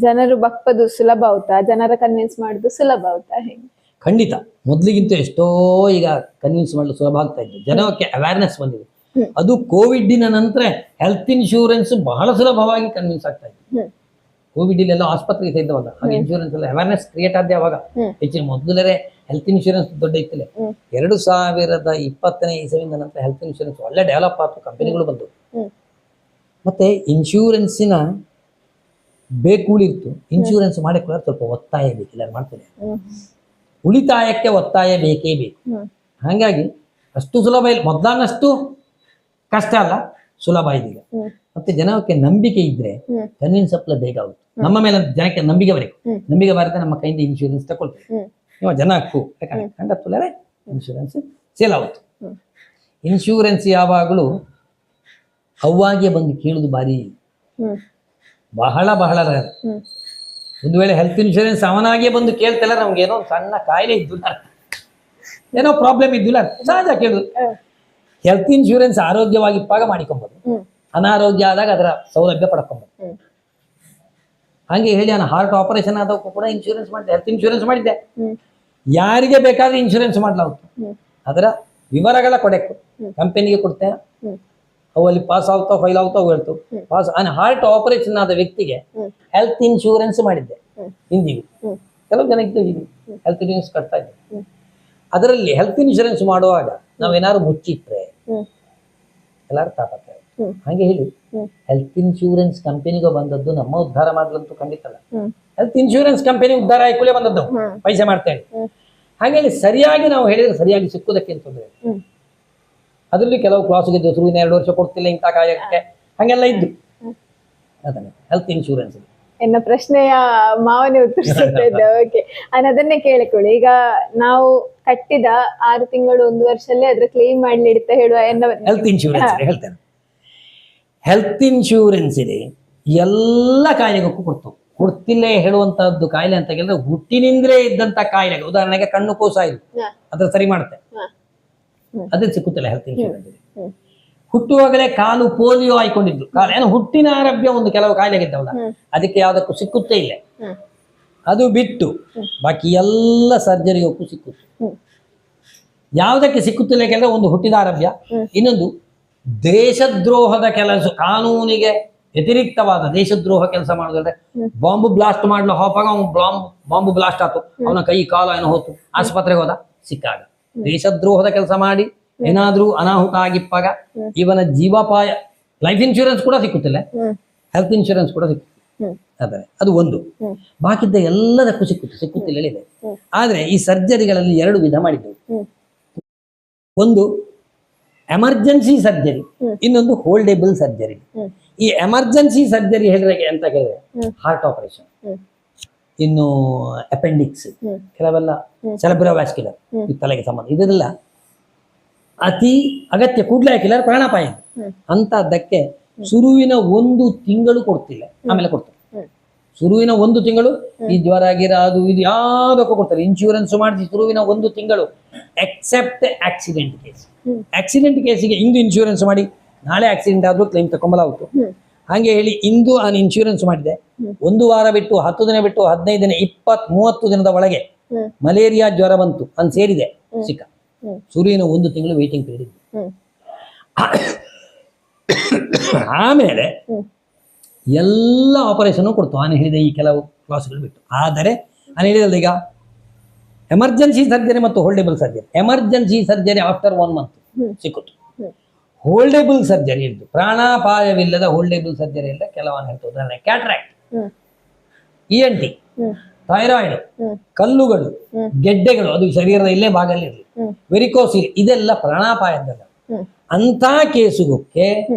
ಜನರು ಬಪ್ಪದು ಸುಲಭ ಆಗುತ್ತಾ, ಜನರ ಕನ್ವಿನ್ಸ್ ಮಾಡುದು ಸುಲಭ ಆಗುತ್ತಾ ಹೇಗೆ? ಖಂಡಿತ ಮೊದಲಿಗಿಂತ ಎಷ್ಟೋ ಈಗ ಕನ್ವಿನ್ಸ್ ಮಾಡಲು ಸುಲಭ ಆಗ್ತಾ ಇತ್ತು, ಜನಕ್ಕೆ ಅವೇರ್ನೆಸ್ ಬಂದಿದೆ. ಅದು ಕೋವಿಡ್ನ ನಂತರ ಹೆಲ್ತ್ ಇನ್ಶೂರೆನ್ಸ್ ಬಹಳ ಸುಲಭವಾಗಿ ಕನ್ವಿನ್ಸ್ ಆಗ್ತಾ ಇತ್ತು. ಕೋವಿಡ್ ಇಲ್ಲೆಲ್ಲ ಆಸ್ಪತ್ರೆಗೆ ಇದ್ದವಲ್ಲ, ಆಗ ಇನ್ಶೂರೆನ್ಸ್ ಎಲ್ಲ ಅವೇರ್ನೆಸ್ ಕ್ರಿಯೇಟ್ ಆದ್ದೆ ಅವಾಗ. ಹೆಚ್ಚಿನ ಮೊದಲೇ ಹೆಲ್ತ್ ಇನ್ಶೂರೆನ್ಸ್ ದೊಡ್ಡ ಇತ್ತಿಲ್ಲ. 2020ನೇ ಇಸವಿಯಿಂದ ನಂತರ ಹೆಲ್ತ್ ಇನ್ಶೂರೆನ್ಸ್ ಒಳ್ಳೆ ಡೆವಲಪ್ ಆಯ್ತು, ಕಂಪನಿಗಳು ಬಂದು. ಮತ್ತೆ ಇನ್ಶೂರೆನ್ಸಿನ ಬೇಕುಳಿರ್ತು, ಇನ್ಶೂರೆನ್ಸ್ ಮಾಡಿಕೊಳ್ಳೋದು ಸ್ವಲ್ಪ ಒತ್ತಾಯ ಬೇಕಿಲ್ಲ ಮಾಡ್ತೇನೆ. ಉಳಿತಾಯಕ್ಕೆ ಒತ್ತಾಯ ಬೇಕೇ ಬೇಕು. ಹಾಗಾಗಿ ಅಷ್ಟು ಸುಲಭ ಇಲ್ಲ, ಮೊದಲನ್ನಷ್ಟು ಕಷ್ಟ ಅಲ್ಲ, ಸುಲಭ ಇದೀಗ. ಮತ್ತೆ ಜನಕ್ಕೆ ನಂಬಿಕೆ ಇದ್ರೆ ಕನ್ವಿನ್ಸ್ ಅಪ್ಲ ಬೇಗ ಆಗುತ್ತೆ. ನಮ್ಮ ಮೇಲೆ ಜನಕ್ಕೆ ನಂಬಿಕೆ ಬರಬೇಕು, ನಂಬಿಕೆ ಬರುತ್ತೆ ನಮ್ಮ ಕೈಯಿಂದ ಇನ್ಶೂರೆನ್ಸ್ ತಗೊಳ್ತೇವೆ. ನೀವು ಜನ ಕಂಡ ತುಲರೆ ಇನ್ಶೂರೆನ್ಸ್ ಸೇಲ್ ಆಗುತ್ತೆ. ಇನ್ಶೂರೆನ್ಸ್ ಯಾವಾಗಲೂ ಅವಾಗೆ ಬಂದು ಕೇಳುದು ಬಾರಿ ಬಹಳ ಬಹಳ ರೇರ್. ಒಂದು ವೇಳೆ ಹೆಲ್ತ್ ಇನ್ಶೂರೆನ್ಸ್ ಅವನಾಗೆ ಬಂದು ಕೇಳ್ತಲ್ಲ, ನಮ್ಗೆ ಏನೋ ಸಣ್ಣ ಕಾಯಿಲೆ ಇದ್ದಿಲ್ಲ, ಏನೋ ಪ್ರಾಬ್ಲಮ್ ಇದ್ದಿಲ್ಲ, ಸಹಜ ಕೇಳುದು. ಹೆಲ್ತ್ ಇನ್ಶೂರೆನ್ಸ್ ಆರೋಗ್ಯವಾಗಿಪ್ಪಾಗ ಮಾಡಿಕೊಂಬೋದು, ಅನಾರೋಗ್ಯ ಆದಾಗ ಅದರ ಸೌಲಭ್ಯ ಪಡ್ಕೊಬೋದು. ಹಾಗೆ ಹೇಳಿ ನಾನು ಹಾರ್ಟ್ ಆಪರೇಷನ್ ಆದಕ್ಕೂ ಕೂಡ ಇನ್ಶೂರೆನ್ಸ್ ಮಾಡಿದ್ದೆ, ಹೆಲ್ತ್ ಇನ್ಶೂರೆನ್ಸ್ ಮಾಡಿದ್ದೆ. ಯಾರಿಗೆ ಬೇಕಾದ್ರೆ ಇನ್ಶೂರೆನ್ಸ್ ಮಾಡಲಾಗುತ್ತೆ, ಅದರ ವಿವರಗಳ ಕೊಡಬೇಕು, ಕಂಪನಿಗೆ ಕೊಡ್ತೇನೆ, ಅವಲ್ಲಿ ಪಾಸ್ ಆಗ್ತಾವ ಫೈಲ್ ಆಗ್ತಾವ ಹೇಳ್ತು ಪಾಸ್. ಹಾರ್ಟ್ ಆಪರೇಷನ್ ಆದ ವ್ಯಕ್ತಿಗೆ ಹೆಲ್ತ್ ಇನ್ಶೂರೆನ್ಸ್ ಮಾಡಿದ್ದೆ ಹಿಂದಿಗೂ. ಕೆಲವು ಜನ ಇದ್ದು ಹೆಲ್ತ್ ಇನ್ಶೂರೆನ್ಸ್ ಕಟ್ತಾ ಇದ್ದೆ. ಅದರಲ್ಲಿ ಹೆಲ್ತ್ ಇನ್ಶೂರೆನ್ಸ್ ಮಾಡುವಾಗ ನಾವೇನಾದ್ರು ಮುಚ್ಚಿಟ್ರೆ ಎಲ್ಲಾರು ತಾಪತ್ತೆ. ಹಾಗೆ ಹೇಳಿ ಹೆಲ್ತ್ ಇನ್ಶೂರೆನ್ಸ್ ಕಂಪನಿಗೂ ಬಂದದ್ದು ನಮ್ಮ ಉದ್ಧಾರ ಮಾಡ್ಲಂತೂ ಖಂಡಿತ ಅಲ್ಲ, ಹೆಲ್ತ್ ಇನ್ಶೂರೆನ್ಸ್ ಕಂಪನಿ ಉದ್ಧಾರ ಆಯ್ಕೊಳ್ಳೆ ಬಂದದ್ದು, ಪೈಸೆ ಮಾಡ್ತೇನೆ. ಹಾಗೆ ಸರಿಯಾಗಿ ನಾವು ಹೇಳಿದ್ರೆ ಸರಿಯಾಗಿ ಸಿಕ್ಕುದಕ್ಕೆ ಅಂತ ತೊಂದರೆ. ಅದರಲ್ಲಿ ಕೆಲವು ಕ್ಲಾಸ್ಗೆ ಇದ್ದು ಶುರುವಿನ 2 ವರ್ಷ ಕೊಡ್ತಿಲ್ಲ ಇಂಥ ಕಾಯಕ್ಕೆ, ಹಾಗೆಲ್ಲ ಇದ್ದು. ಅದನ್ನೇ ಹೆಲ್ತ್ ಇನ್ಶೂರೆನ್ಸ್ ಎನ್ನ ಪ್ರಶ್ನೆಯ ಮಾವನೇ ಉತ್ತರಿಸುತ್ತಾ ಇದ್ದ. ಓಕೆ, ಅದನ್ನೇ ಕೇಳಿಕೊಳ್ಳಿ. ಈಗ ನಾವು ಕಟ್ಟಿದ 6 ತಿಂಗಳು 1 ವರ್ಷಲ್ಲೇ ಅದ್ರ ಕ್ಲೇಮ್ ಮಾಡ್ಲಿ ಅಂತ ಹೇಳುವ ಹೆಲ್ತ್ ಇನ್ಶೂರೆನ್ಸ್ ಹೇಳ್ತೇನೆ. ಹೆಲ್ತ್ ಇನ್ಶೂರೆನ್ಸ್ ಇದೆ ಎಲ್ಲ ಕಾಯಿಲೆಗೂ ಕೊಡ್ತಿಲ್ಲೇ ಹೇಳುವಂತಹದ್ದು ಕಾಯಿಲೆ ಅಂತ ಹೇಳಿದ್ರೆ ಹುಟ್ಟಿನಿಂದಲೇ ಇದ್ದಂತ ಕಾಯಿಲೆ. ಉದಾಹರಣೆಗೆ ಕಣ್ಣು ಕೋಸ ಇದು, ಅದ್ರ ಸರಿ ಮಾಡುತ್ತೆ, ಅದೇ ಸಿಕ್ಕುತ್ತಿಲ್ಲ ಹೆಲ್ತ್ ಇನ್ಶೂರೆನ್ಸ್. ಹುಟ್ಟುವಾಗಲೇ ಕಾಲು ಪೋಲಿಯೋ ಆಯ್ಕೊಂಡಿದ್ದು, ಏನೋ ಹುಟ್ಟಿನ ಆರೋಗ್ಯ ಒಂದು ಕೆಲವು ಕಾಯಿಲೆಗಿದ್ದವಲ್ಲ, ಅದಕ್ಕೆ ಯಾವ್ದಕ್ಕೂ ಸಿಕ್ಕುತ್ತೇ ಇಲ್ಲ. ಅದು ಬಿಟ್ಟು ಬಾಕಿ ಎಲ್ಲ ಸರ್ಜರಿಗೂ ಸಿಕ್ಕುತ್ತೆ. ಯಾವುದಕ್ಕೆ ಸಿಕ್ಕುತ್ತಿಲ್ಲ ಕೆಲಸ, ಒಂದು ಹುಟ್ಟಿದ ಆರೋಗ್ಯ, ಇನ್ನೊಂದು ದೇಶದ್ರೋಹದ ಕೆಲಸ, ಕಾನೂನಿಗೆ ವ್ಯತಿರಿಕ್ತವಾದ ದೇಶದ್ರೋಹ ಕೆಲಸ ಮಾಡೋದಂದ್ರೆ ಬಾಂಬ್ ಬ್ಲಾಸ್ಟ್ ಮಾಡಲು ಹೋಪಾಗ ಅವ್ನು ಬಾಂಬ್ ಬ್ಲಾಸ್ಟ್ ಆಯ್ತು, ಅವನ ಕೈ ಕಾಲು ಏನೋ ಹೋತು, ಆಸ್ಪತ್ರೆಗೆ ಹೋದ, ಸಿಕ್ಕಾಗ ದೇಶದ್ರೋಹದ ಕೆಲಸ ಮಾಡಿ ಏನಾದ್ರೂ ಅನಾಹುತ ಆಗಿಪ್ಪಾಗ ಇವನ ಜೀವಾಪಾಯ, ಲೈಫ್ ಇನ್ಶೂರೆನ್ಸ್ ಕೂಡ ಸಿಕ್ಕುತ್ತಿಲ್ಲ, ಹೆಲ್ತ್ ಇನ್ಶೂರೆನ್ಸ್ ಕೂಡ ಸಿಕ್ಕುತ್ತೆ. ಆದರೆ ಅದು ಒಂದು, ಬಾಕಿದ್ದ ಎಲ್ಲದಕ್ಕೂ ಸಿಕ್ಕುತ್ತಿಲ್ಲ ಹೇಳಿದೆ. ಆದ್ರೆ ಈ ಸರ್ಜರಿಗಳಲ್ಲಿ 2 ವಿಧ ಮಾಡಿದ್ದೆವು. ಒಂದು ಎಮರ್ಜೆನ್ಸಿ ಸರ್ಜರಿ, ಇನ್ನೊಂದು ಹೋಲ್ಡೇಬಲ್ ಸರ್ಜರಿ. ಈ ಎಮರ್ಜೆನ್ಸಿ ಸರ್ಜರಿ ಹೇಳಿದ್ರೆ ಅಂತ ಕೇಳಿದ್ರೆ ಹಾರ್ಟ್ ಆಪರೇಷನ್, ಇನ್ನು ಅಪೆಂಡಿಕ್ಸ್, ಕೆಲವೆಲ್ಲ ಸೆಲೆಬ್ರೋವ್ಯಾಸ್ಕ್ಯುಲರ್ ತಲೆಗೆ ಸಂಬಂಧ, ಇದೆಲ್ಲ ಅತಿ ಅಗತ್ಯ, ಕೂಡಲೇ ಹಾಕಿಲ್ಲ ಪ್ರಾಣಾಪಾಯ ಅಂತದ್ದಕ್ಕೆ ಶುರುವಿನ 1 ತಿಂಗಳು ಕೊಡ್ತಿಲ್ಲ, ಆಮೇಲೆ ಕೊಡ್ತಾರೆ. ಶುರುವಿನ 1 ತಿಂಗಳು ಈ ಜ್ವರ ಗಿರ ಅದು ಇದು ಯಾವುದಕ್ಕೂ ಕೊಡ್ತಾರೆ, ಇನ್ಶೂರೆನ್ಸ್ ಮಾಡಿಸಿ ಶುರುವಿನ 1 ತಿಂಗಳು ಎಕ್ಸೆಪ್ಟ್ ಆಕ್ಸಿಡೆಂಟ್ ಕೇಸ್. ಆಕ್ಸಿಡೆಂಟ್ ಕೇಸಿಗೆ ಇಂದು ಇನ್ಶೂರೆನ್ಸ್ ಮಾಡಿ ನಾಳೆ ಆಕ್ಸಿಡೆಂಟ್ ಆದ್ರೂ ಕ್ಲೈಮ್ ತಗೊಂಬಲಾಗ್ತು. ಹಾಗೆ ಹೇಳಿ ಇಂದು ನಾನು ಇನ್ಶೂರೆನ್ಸ್ ಮಾಡಿದೆ, 1 ವಾರ ಬಿಟ್ಟು 10 ದಿನ ಬಿಟ್ಟು 15 ದಿನ 20-30 ದಿನದ ಒಳಗೆ ಮಲೇರಿಯಾ ಜ್ವರ ಬಂತು ಅಂತ ಸೇರಿದೆ ಸಿಕ್ಕ, ಶುರುವಿನ 1 ತಿಂಗಳು ವೇಟಿಂಗ್ ಪೀರಿಯಡ್. ಆಮೇಲೆ ಎಲ್ಲ ಆಪರೇಷನ್ ಕೊಡ್ತು ನಾನು ಹೇಳಿದೆ ಈ ಕೆಲವು ಕ್ಲಾಸ್ಗಳು ಬಿಟ್ಟು. ಆದರೆ ನಾನು ಹೇಳಿದಲ್ಲ ಈಗ ಎಮರ್ಜೆನ್ಸಿ ಸರ್ಜರಿ ಮತ್ತು holdable surgery, emergency surgery after 1 month ಸಿಕ್ಕಿತು. ಹೋಲ್ಡೇಬಲ್ ಸರ್ಜರಿ ಇದ್ದು ಪ್ರಾಣಾಪಾಯವಿಲ್ಲದ ಹೋಲ್ಡೇಬಲ್ ಸರ್ಜರಿ ಇಲ್ಲ ಕೆಲವನ್ನ ಹೇಳ್ತು. ಉದಾಹರಣೆ ಕ್ಯಾಟ್ರಾಕ್ಟ್, ENT, ಥೈರಾಯ್ಡ್, ಕಲ್ಲುಗಳು, ಗೆಡ್ಡೆಗಳು, ಅದು ಶರೀರದ ಇಲ್ಲೇ ಭಾಗದಲ್ಲಿ ಇರಲಿ, ವೆರಿಕೋಸಿಲ್, ಇದೆಲ್ಲ ಪ್ರಾಣಾಪಾಯದಲ್ಲ. ಅಂತ ಕೇಸುಗೆ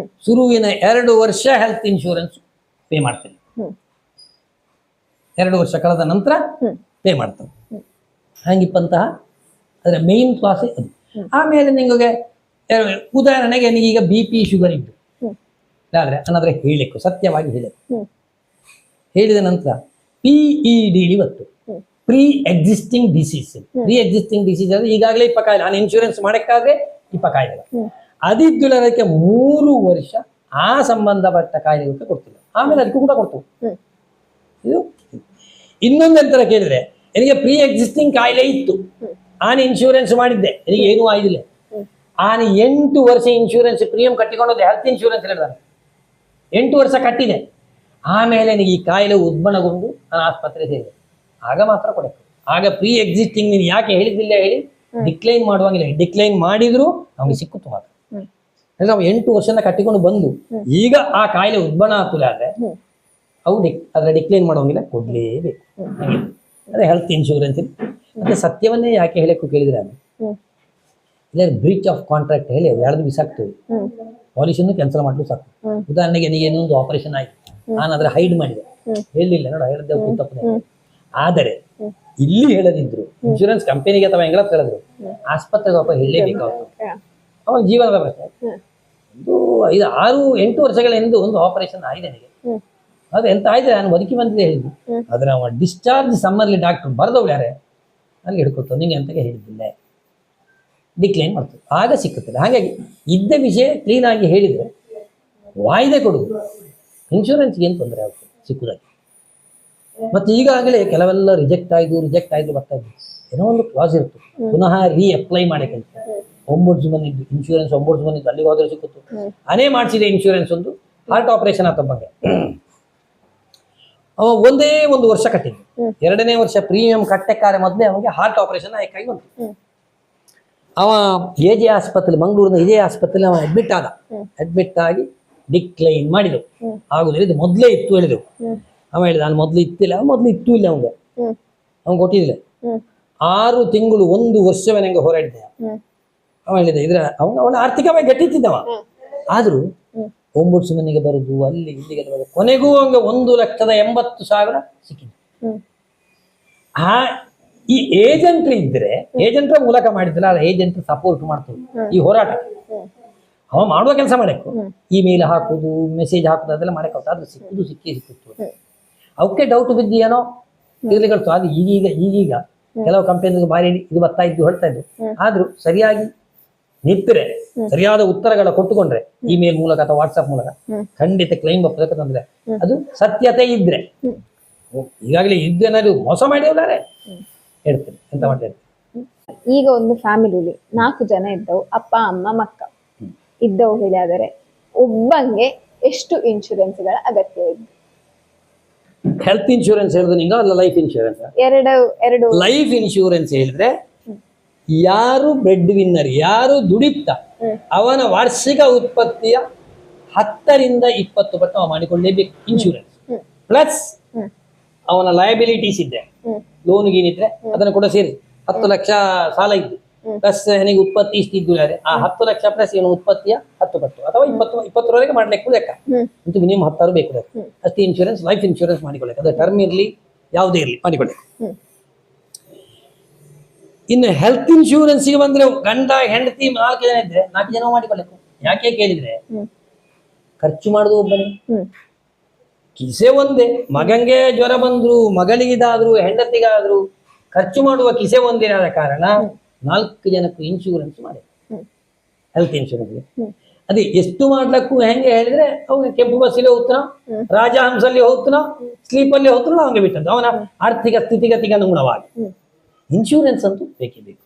ಶುರುವಿನ 2 ವರ್ಷ ಹೆಲ್ತ್ ಇನ್ಶೂರೆನ್ಸ್ ಪೇ ಮಾಡ್ತೇನೆ, 2 ವರ್ಷ ಕಳೆದ ನಂತರ ಪೇ ಮಾಡ್ತೇನೆ. ಹಂಗಿಪ್ಪಂತಹ ಅದರ ಮೇನ್ ಕ್ಲಾಸ್ ಅದು. ಆಮೇಲೆ ನಿಮಗೆ ಉದಾಹರಣೆಗೆ ನೀಗೀಗ BP ಶುಗರ್ ಇದ್ದು ಆದ್ರೆ ಅನ್ನೋದ್ರೆ ಹೇಳಿಕ್ಕು ಸತ್ಯವಾಗಿ ಹೇಳಿದ ನಂತರ PED ಇವತ್ತು pre existing disease. Pre existing disease ಅಂದ್ರೆ ಈಗಾಗಲೇ 20 ಕಾಯಿಲೆ ನಾನು ಇನ್ಶೂರೆನ್ಸ್ ಮಾಡಕ್ಕಾದ್ರೆ 20 ಕಾಯಿಲೆ ಅದಿದ್ದುಲ್ಲ, ಅದಕ್ಕೆ 3 ವರ್ಷ ಆ ಸಂಬಂಧಪಟ್ಟ ಕಾಯಿಲೆಗಳಿಗೆ ಕೊಡ್ತಿಲ್ಲ, ಆಮೇಲೆ ಅದಕ್ಕೂ ಕೂಡ ಕೊಡ್ತು. ಇದು ಇನ್ನೊಂದೆಂತರ ಕೇಳಿದ್ರೆ, ನನಗೆ ಪ್ರೀ ಎಕ್ಸಿಸ್ಟಿಂಗ್ ಕಾಯಿಲೆ ಇತ್ತು, ನಾನು ಇನ್ಶೂರೆನ್ಸ್ ಮಾಡಿದ್ದೆ, ನನಗೆ ಏನೂ ಆಯ್ದಿಲ್ಲ, ನಾನು 8 ವರ್ಷ ಇನ್ಶೂರೆನ್ಸ್ ಪ್ರೀಮಿಯಂ ಕಟ್ಟಿಕೊಂಡೋದೆ, ಹೆಲ್ತ್ ಇನ್ಶೂರೆನ್ಸ್ ಹೇಳಿದಾನೆ 8 ವರ್ಷ ಕಟ್ಟಿದೆ, ಆಮೇಲೆ ನನಗೆ ಈ ಕಾಯಿಲೆ ಉದ್ಭವಗೊಂಡು ನಾನು ಆಸ್ಪತ್ರೆ ಸೇರಿದೆ, ಆಗ ಮಾತ್ರ ಕೊಡಬೇಕು. ಆಗ ಪ್ರೀ ಎಕ್ಸಿಸ್ಟಿಂಗ್ ನೀನು ಯಾಕೆ ಹೇಳಿದ್ದಿಲ್ಲ ಹೇಳಿ ಡಿಕ್ಲೈನ್ ಮಾಡುವಂಗಿಲ್ಲ, ಡಿಕ್ಲೈನ್ ಮಾಡಿದ್ರು ನಮಗೆ ಸಿಕ್ಕುತ್ತು ಮಾತ್ರ. ನಾವು 8 ವರ್ಷನ ಕಟ್ಟಿಕೊಂಡು ಬಂದು ಈಗ ಆ ಕಾಯಿಲೆ ಉದ್ಭವ ಆಗ್ತದೆ ಆದ್ರೆ ಅವು ಅದರ ಡಿಕ್ಲೈನ್ ಮಾಡುವಂಗಿಲ್ಲ, ಕೊಡ್ಲೇಬೇಕು. ಅದೇ ಹೆಲ್ತ್ ಇನ್ಶೂರೆನ್ಸ್. ಮತ್ತೆ ಸತ್ಯವನ್ನೇ ಯಾಕೆ ಹೇಳಕ್ಕೂ ಕೇಳಿದ್ರೆ ಇಲ್ಲ ಬ್ರೀಚ್ ಆಫ್ ಕಾಂಟ್ರಾಕ್ಟ್ ಹೇಳಿ ಯಾರ್ದು ಬಿಸಾಕ್ತೇವೆ, ಪಾಲಿಸಿಯನ್ನು ಕ್ಯಾನ್ಸಲ್ ಮಾಡಲು ಸಾಕು. ಉದಾಹರಣೆಗೆ ನನಗೆ ಏನೊಂದು ಆಪರೇಷನ್ ಆಯ್ತು, ನಾನು ಅದ್ರ ಹೈಡ್ ಮಾಡಿದೆ, ಹೇಳಲಿಲ್ಲ ನೋಡ, ಹೇಳಿದ್ದೆ ತಪ್ಪನೆ. ಆದರೆ ಇಲ್ಲಿ ಹೇಳದಿದ್ರು ಇನ್ಶೂರೆನ್ಸ್ ಕಂಪನಿಗೆ ಅಥವಾ ಹೆಂಗಳ ಹೇಳಿದ್ರು ಆಸ್ಪತ್ರೆಗೆ ಒಬ್ಬ ಹೇಳಲೇಬೇಕಾಗುತ್ತೆ, ಅವಾಗ ಜೀವನದ ಪ್ರಶ್ನೆ. ಒಂದು 5-6-8 ವರ್ಷಗಳ ಹಿಂದೆ ಒಂದು ಆಪರೇಷನ್ ಆಗಿದೆ ನನಗೆ, ಅದು ಎಂತ ಆಯ್ತು ನಾನು ಬದುಕಿ ಬಂದಿದೆ ಹೇಳಿದ್ದು, ಆದ್ರೆ ಅವ ಡಿಸ್ಚಾರ್ಜ್ ಸಮ್ಮರ್ಲಿ ಡಾಕ್ಟರ್ ಬರೆದವ್ಳ್ಯಾರೆ ನನಗೆ ಹಿಡ್ಕೊತ ನಿಂಗೆ ಅಂತಗೆ ಹೇಳಿದ್ದಿಲ್ಲ, ಡಿಕ್ಲೈನ್ ಮಾಡ್ತದೆ, ಆಗ ಸಿಕ್ಕುತ್ತಿಲ್ಲ. ಹಾಗಾಗಿ ಇದ್ದ ವಿಷಯ ಕ್ಲೀನ್ ಆಗಿ ಹೇಳಿದ್ರೆ ವಾಯ್ದೆ ಕೊಡುವುದು, ಇನ್ಶೂರೆನ್ಸ್ಗೆ ಏನು ತೊಂದರೆ ಆಗ್ತದೆ ಸಿಕ್ಕುದಾಗಿ. ಮತ್ತೆ ಈಗಾಗಲೇ ಕೆಲವೆಲ್ಲ ರಿಜೆಕ್ಟ್ ಆಯ್ತು ಬರ್ತಾ ಇದ್ದು, ಏನೋ ಒಂದು ಕ್ಲಾಸ್ ಇರುತ್ತೆ, ಪುನಃ ಅಪ್ಲೈ ಮಾಡಕ್ಕೆ ಒಂಬುಡ್ಸ್ಮನ್ ಇದ್ದು, ಇನ್ಶೂರೆನ್ಸ್ ಒಂಬುಡ್ಸ್ಮನ್ ಇದ್ದು, ಅಲ್ಲಿಗೆ ಹೋದ್ರೆ ಸಿಕ್ಕುತ್ತು. ಅನೇ ಮಾಡಿಸಿದೆ ಇನ್ಶೂರೆನ್ಸ್, ಒಂದು ಹಾರ್ಟ್ ಆಪರೇಷನ್ ಆತ ಬಗ್ಗೆ ಅವ ಒಂದೇ 1 ವರ್ಷ ಕಟ್ಟಿದ್ದು, 2ನೇ ವರ್ಷ ಪ್ರೀಮಿಯಂ ಕಟ್ಟಕ್ಕಾರೆ ಮೊದಲೇ ಅವನಿಗೆ ಹಾರ್ಟ್ ಆಪರೇಷನ್ ಆಯ್ಕಾಗಿ ಬಂತು. ಅವ AJ ಆಸ್ಪತ್ರೆ, ಮಂಗಳೂರಿನ ಇದೇ ಆಸ್ಪತ್ರೆ ಅವ ಅಡ್ಮಿಟ್ ಆಗಿ ಡಿಕ್ಲೈನ್ ಮಾಡಿದವು, ಆಗುದಿಲ್ಲ, ಇದು ಮೊದಲೇ ಇತ್ತು ಹೇಳಿದೆವು. ಅವ ಹೇಳಿದ ನಾನು ಮೊದಲು ಇತ್ತಿಲ್ಲ, ಮೊದಲು ಇತ್ತು ಇಲ್ಲ ಅವಂಗೆ, ಅವ್ನು ಕೊಟ್ಟಿದ್ದಿಲ್ಲ. 6 ತಿಂಗಳು 1 ವರ್ಷವೇ ನಂಗೆ ಹೋರಾಡಿದೆ. ಅವ ಹೇಳಿದ ಇದ್ರ ಅವನ ಆರ್ಥಿಕವಾಗಿ ಗಟ್ಟಿತ್ತಿದ್ದವ, ಆದ್ರೂ ಒಂಬುಡ್ಸ್ಮನ್ನಿಗೆ ಬರುದು ಅಲ್ಲಿ ಇಲ್ಲಿಗೆ ಬರುದು, ಕೊನೆಗೂ ಹಂಗೆ 1,80,000 ಸಿಕ್ಕಿದೆ. ಈ ಏಜೆಂಟ್ ಇದ್ರೆ ಏಜೆಂಟ್ರ ಮೂಲಕ ಮಾಡಿದ್ರೆ ಆ ಏಜೆಂಟ್ ಸಪೋರ್ಟ್ ಮಾಡ್ತದೆ ಈ ಹೋರಾಟ. ಅವ ಮಾಡುವ ಕೆಲಸ ಮಾಡಬೇಕು, ಇಮೇಲ್ ಹಾಕುದು, ಮೆಸೇಜ್ ಹಾಕುದು, ಅದೆಲ್ಲ ಮಾಡಕ್ಕೆ ಅದು ಸಿಕ್ಕಿತ್ತು. ಅವಕ್ಕೆ ಡೌಟ್ ಬಿದ್ದು ಏನೋ ಇರ್ಲಿಕ್ಕೆ ಅದು ಈಗೀಗ ಕೆಲವು ಕಂಪನಿ ಬಾರಿ ಇದು ಬರ್ತಾ ಇದ್ದು ಹೇಳ್ತಾ ಇದ್ದು, ಆದ್ರೂ ಸರಿಯಾಗಿ ನಿಂತರೆ ಸರಿಯಾದ ಉತ್ತರಗಳ ಕೊಟ್ಟುಕೊಂಡ್ರೆ ಇಮೇಲ್ ಮೂಲಕ ಅಥವಾ ವಾಟ್ಸ್ಆಪ್ ಮೂಲಕ ಖಂಡಿತ ಕ್ಲೈಮ್ ಬರ್ತದೆ ತಂದ್ರೆ ಅದು ಸತ್ಯತೆ ಇದ್ರೆ. ಈಗಾಗಲೇ ಇದ್ದೇನಾದ್ರು ಮೋಸ ಮಾಡಿದ್ರೆ ಹೇಳ್ತೇನೆ ಎಂತ ಮಾಡ್ತೇನೆ. ಈಗ ಒಂದು ಫ್ಯಾಮಿಲಿಲಿ 4 ಜನ ಇದ್ದವು, ಅಪ್ಪ ಅಮ್ಮ ಮಕ್ಕ ಇದ್ದವು ಹೇಳಿದರೆ ಒಬ್ಬಂಗೆ ಎಷ್ಟು ಇನ್ಶೂರೆನ್ಸ್ಗಳ ಅಗತ್ಯ ಇದೆ? ಹೆಲ್ತ್ ಇನ್ಶೂರೆನ್ಸ್ ಹೇಳಿದ್ರೆ ನಿಂಗ ಅಲ್ಲ ಲೈಫ್ ಇನ್ಶೂರೆನ್ಸ್? ಎರಡು. ಲೈಫ್ ಇನ್ಶೂರೆನ್ಸ್ ಹೇಳಿದ್ರೆ ಯಾರು ಬ್ರೆಡ್ ವಿನ್ನರ್, ಯಾರು ದುಡಿತ ಅವನ ವಾರ್ಷಿಕ ಉತ್ಪತ್ತಿಯ 10ರಿಂದ 20 ಪಟ್ಟು ಮಾಡಿಕೊಳ್ಳೇಬೇಕು ಇನ್ಶೂರೆನ್ಸ್. ಪ್ಲಸ್ ಅವನ ಲಯಬಿಲಿಟೀಸ್ ಇದ್ರೆ, ಲೋನ್ ಗೀನಿದ್ರೆ ಅದನ್ನು ಕೂಡ ಸೇರಿ 10 ಲಕ್ಷ ಸಾಲ ಇದ್ದು ಪ್ಲಸ್ ನನಗೆ ಉತ್ಪತ್ತಿ ಇಷ್ಟು ಇದ್ದರೆ ಆ 10 ಲಕ್ಷ ಪ್ಲಸ್ ಏನು ಉತ್ಪತ್ತಿಯ 10 ಪಟ್ಟು ಅಥವಾ 20 ಮಾಡ್ಲಿಕ್ಕೆ ಲೆಕ್ಕ ಅಂತೂ ಮಿನಿಮಮ್ 10 ಬೇಕು ಲೆಕ್ಕ ಅಷ್ಟು ಇನ್ಶೂರೆನ್ಸ್ ಲೈಫ್ ಇನ್ಶೂರೆನ್ಸ್ ಮಾಡಿಕೊಳ್ಳಕ್ಕೆ ಅದು ಟರ್ಮ್ ಇರಲಿ ಯಾವುದೇ ಇರಲಿ ಮಾಡಿಕೊಳ್ಳಕ್ಕೆ. ಇನ್ನು ಹೆಲ್ತ್ ಇನ್ಶೂರೆನ್ಸ್ಗೆ ಬಂದ್ರೆ ಗಂಡ ಹೆಂಡತಿ 4 ಜನ ಇದ್ರೆ 4 ಜನ ಮಾಡಿಕೊಳ್ಳಬೇಕು. ಯಾಕೆ ಕೇಳಿದ್ರೆ ಖರ್ಚು ಮಾಡುದು ಒಬ್ಬನೇ, ಕಿಸೆ ಒಂದೇ. ಮಗಂಗೆ ಜ್ವರ ಬಂದ್ರು, ಮಗಳಿಗಿದಾದ್ರು, ಹೆಂಡತಿಗಾದ್ರು ಖರ್ಚು ಮಾಡುವ ಕಿಸೆ ಒಂದೇ ಆದ ಕಾರಣ 4 ಜನಕ್ಕೂ ಇನ್ಶೂರೆನ್ಸ್ ಮಾಡಿ ಹೆಲ್ತ್ ಇನ್ಶೂರೆನ್ಸ್. ಅದೇ ಎಷ್ಟು ಮಾಡ್ಲಕ್ಕೂ ಹೆಂಗೆ ಹೇಳಿದ್ರೆ ಅವ್ನಿಗೆ ಕೆಂಪು ಬಸ್ಸಲ್ಲಿ ಹೋಗ್ತಾನ, ರಾಜಹಂಸಲ್ಲಿ ಹೋಗ್ತಾನ, ಸ್ಲೀಪಲ್ಲಿ ಹೋಗ್ತಾನ, ಅವನಿಗೆ ಬಿಟ್ಟದ್ದು ಅವನ ಆರ್ಥಿಕ ಸ್ಥಿತಿಗತಿಗೆ ಅನುಗುಣವಾಗಿ ಇನ್ಶೂರೆನ್ಸ್ ಅಂತೂ ಬೇಕೇ ಬೇಕು.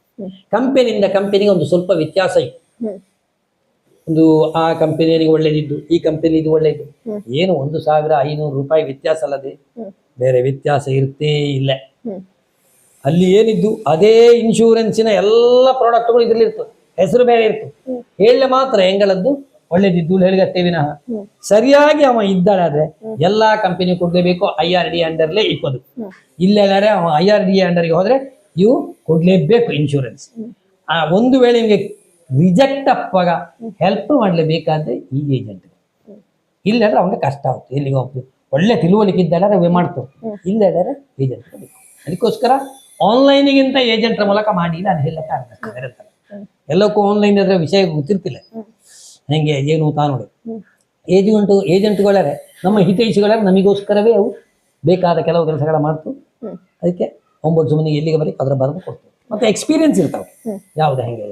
ಕಂಪನಿಯಿಂದ ಕಂಪನಿಗೆ ಒಂದು ಸ್ವಲ್ಪ ವ್ಯತ್ಯಾಸ ಇತ್ತು. ಒಂದು ಆ ಕಂಪನಿಯವರಿಗೆ ಒಳ್ಳೇದಿದ್ದು ಈ ಕಂಪನಿದು ಒಳ್ಳೇದು ಏನು 1500 ರೂಪಾಯಿ ವ್ಯತ್ಯಾಸ ಅಲ್ಲದೆ ಬೇರೆ ವ್ಯತ್ಯಾಸ ಇರ್ತೇ ಇಲ್ಲ. ಅಲ್ಲಿ ಏನಿದ್ದು ಅದೇ ಇನ್ಶೂರೆನ್ಸಿನ ಎಲ್ಲ ಪ್ರಾಡಕ್ಟ್ಗಳು ಇದ್ರಲ್ಲಿ ಇರ್ತದೆ, ಹೆಸರು ಬೇರೆ ಇರ್ತದೆ. ಹೇಳಲೆ ಮಾತ್ರ ಹೆಂಗಳದ್ದು ಒಳ್ಳೇದಿದ್ದು ಹೇಳಿಗತ್ತೆ ವಿನಃ ಸರಿಯಾಗಿ ಅವ ಇದ್ದಾಳೆ ಎಲ್ಲಾ ಕಂಪನಿ ಕೊಡ್ಲೇಬೇಕು. IRDA ಅಂಡರ್ಲೇ ಇಪ್ಪದು ಇಲ್ಲೆಲ್ಲಾರೆ ಅವ IRDA ಅಂಡರ್ಗೆ ಹೋದ್ರೆ ಇವು ಕೊಡ್ಲೇಬೇಕು ಇನ್ಶೂರೆನ್ಸ್. ಆ ಒಂದು ವೇಳೆ ನಿಮಗೆ ರಿಜೆಕ್ಟ್ ಅಪ್ಪಾಗ ಹೆಲ್ಪ್ ಮಾಡ್ಲೇಬೇಕಾದ್ರೆ ಈ ಏಜೆಂಟ್. ಇಲ್ಲಾದ್ರೆ ಅವನಿಗೆ ಕಷ್ಟ ಆಗುತ್ತೆ. ಎಲ್ಲಿಗೆ ಹೋಗ್ತದೆ ಒಳ್ಳೆ ತಿಳುವಳಿಕೆ ಇದ್ದಾಳೆ ಮಾಡ್ತವೆ, ಇಲ್ಲದಾರೆ ಏಜೆಂಟ್ ಬೇಕು. ಅದಕ್ಕೋಸ್ಕರ ಆನ್ಲೈನಿಗಿಂತ ಏಜೆಂಟ್ರ ಮೂಲಕ ಮಾಡಿ ನಾನು ಹೇಳಕ್ಕೆ ಆಗ್ತದೆ. ಎಲ್ಲಕ್ಕೂ ಆನ್ಲೈನ್ ಅದ್ರ ವಿಷಯ ಗೊತ್ತಿರ್ತಿಲ್ಲ ಹೆಂಗೆ ಏನು ತಾನೋಡಿ. ಏಜೆಂಟ್ಗಳೇ ನಮ್ಮ ಹಿತೈಷಿಗಳೇ ನಮಗೋಸ್ಕರವೇ ಅವು ಬೇಕಾದ ಕೆಲವು ಕೆಲಸಗಳ ಮಾಡ್ತು. ಅದಕ್ಕೆ ಒಂಬತ್ತು ಎಲ್ಲಿಗೆ ಬರೀ ಅದ್ರ ಬರೆದು ಕೊಡ್ತೇವೆ. ಮತ್ತೆ ಎಕ್ಸ್ಪೀರಿಯನ್ಸ್ ಇರ್ತಾವೆ ಯಾವ್ದು ಹೆಂಗೆ.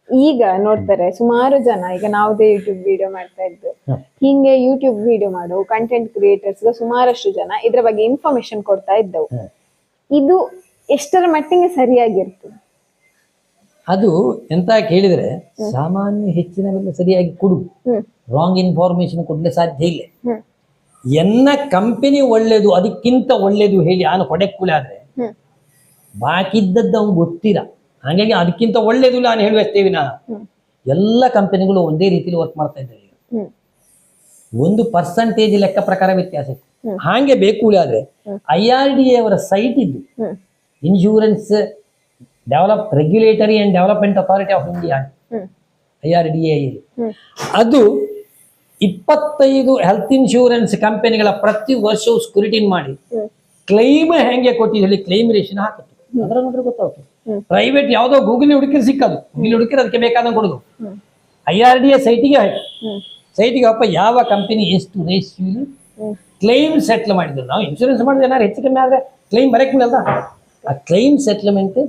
ಈಗ ನೋಡ್ತಾರೆ ಸುಮಾರು ಜನ, ಈಗ ನಾವುದೇ ಯೂಟ್ಯೂಬ್ ವಿಡಿಯೋ ಮಾಡ್ತಾ ಇದ್ದು ಹಿಂಗೆ ಯೂಟ್ಯೂಬ್ ವಿಡಿಯೋ ಮಾಡೋ ಕಂಟೆಂಟ್ ಕ್ರಿಯೇಟರ್ಸ್ ಸುಮಾರಷ್ಟು ಜನ ಇದ್ರ ಬಗ್ಗೆ ಇನ್ಫಾರ್ಮೇಶನ್ ಕೊಡ್ತಾ ಇದ್ದವು. ಇದು ಎಷ್ಟರ ಮಟ್ಟಿಗೆ ಸರಿಯಾಗಿರ್ತದೆ? ಅದು ಎಂತ ಕೇಳಿದ್ರೆ ಸಾಮಾನ್ಯ ಹೆಚ್ಚಿನವೆಲ್ಲ ಸರಿಯಾಗಿ ಕೊಡು, ರಾಂಗ್ ಇನ್ಫಾರ್ಮೇಶನ್ ಕೊಡ್ಲೆ ಸಾಧ್ಯ ಇಲ್ಲ. ಎನ್ನ ಕಂಪನಿ ಒಳ್ಳೇದು ಅದಕ್ಕಿಂತ ಒಳ್ಳೇದು ಹೇಳಿ ನಾನು ಕೊಡೆಕ್ಕುಳೆ ಆದ್ರೆ ಬಾಕಿದ್ದದ್ದು ಅವ್ನು ಗೊತ್ತಿಲ್ಲ. ಹಾಗಾಗಿ ಅದಕ್ಕಿಂತ ಒಳ್ಳೇದು ನಾನು ಹೇಳುವಷ್ಟೇವಿ. ಎಲ್ಲ ಕಂಪನಿಗಳು ಒಂದೇ ರೀತಿಯಲ್ಲಿ ವರ್ಕ್ ಮಾಡ್ತಾ ಇದ್ದಾರೆ. ಒಂದು ಪರ್ಸೆಂಟೇಜ್ ಲೆಕ್ಕ ಪ್ರಕಾರ ವ್ಯತ್ಯಾಸ ಇತ್ತು. ಹಾಗೆ ಬೇಕು ಆದ್ರೆ IRDA ಅವರ ಸೈಟ್ ಇದ್ದು insurance regulatory and development authority of India IRDA ಅದು 25 ಹೆಲ್ತ್ ಇನ್ಶೂರೆನ್ಸ್ ಕಂಪನಿಗಳ ಪ್ರತಿ ವರ್ಷವೂ ಸ್ಕ್ರೂಟಿನಿ ಮಾಡಿ ಕ್ಲೈಮ್ ಹೆಂಗೆ ಕೊಟ್ಟಿದ್ದು ಹೇಳಿ ಕ್ಲೈಮ್ ರೇಷನ್ ಹಾಕುತ್ತೆ. ಅದರ ನೋಡ್ರೆ ಗೊತ್ತಾಗ್ತದೆ. ಪ್ರೈವೇಟ್ ಯಾವ್ದೋ ಗೂಗಲ್ ಹುಡುಕಿದ್ರೆ ಸಿಕ್ಕದು, ಗೂಗಲ್ ಹುಡುಕಿದ್ರೆ ಅದಕ್ಕೆ ಬೇಕಾದಂಗೆ ಕೊಡುದು. IRDA ಸೈಟಿಗೆ ಅಪ್ಪ ಯಾವ ಕಂಪನಿ ಎಷ್ಟು ರೇಷಿಯೋಲಿ ಕ್ಲೈಮ್ ಸೆಟ್ಲ್ ಮಾಡಿದ್ರು. ನಾವು ಇನ್ಶೂರೆನ್ಸ್ ಮಾಡಿದ್ರೆ ಏನಾದ್ರು ಹೆಚ್ಚು ಕಮ್ಮಿ ಆದ್ರೆ ಕ್ಲೈಮ್ ಬರಕ್ಕಿಲ್ಲ. ಆ ಕ್ಲೈಮ್ ಸೆಟ್ಲ್ಮೆಂಟ್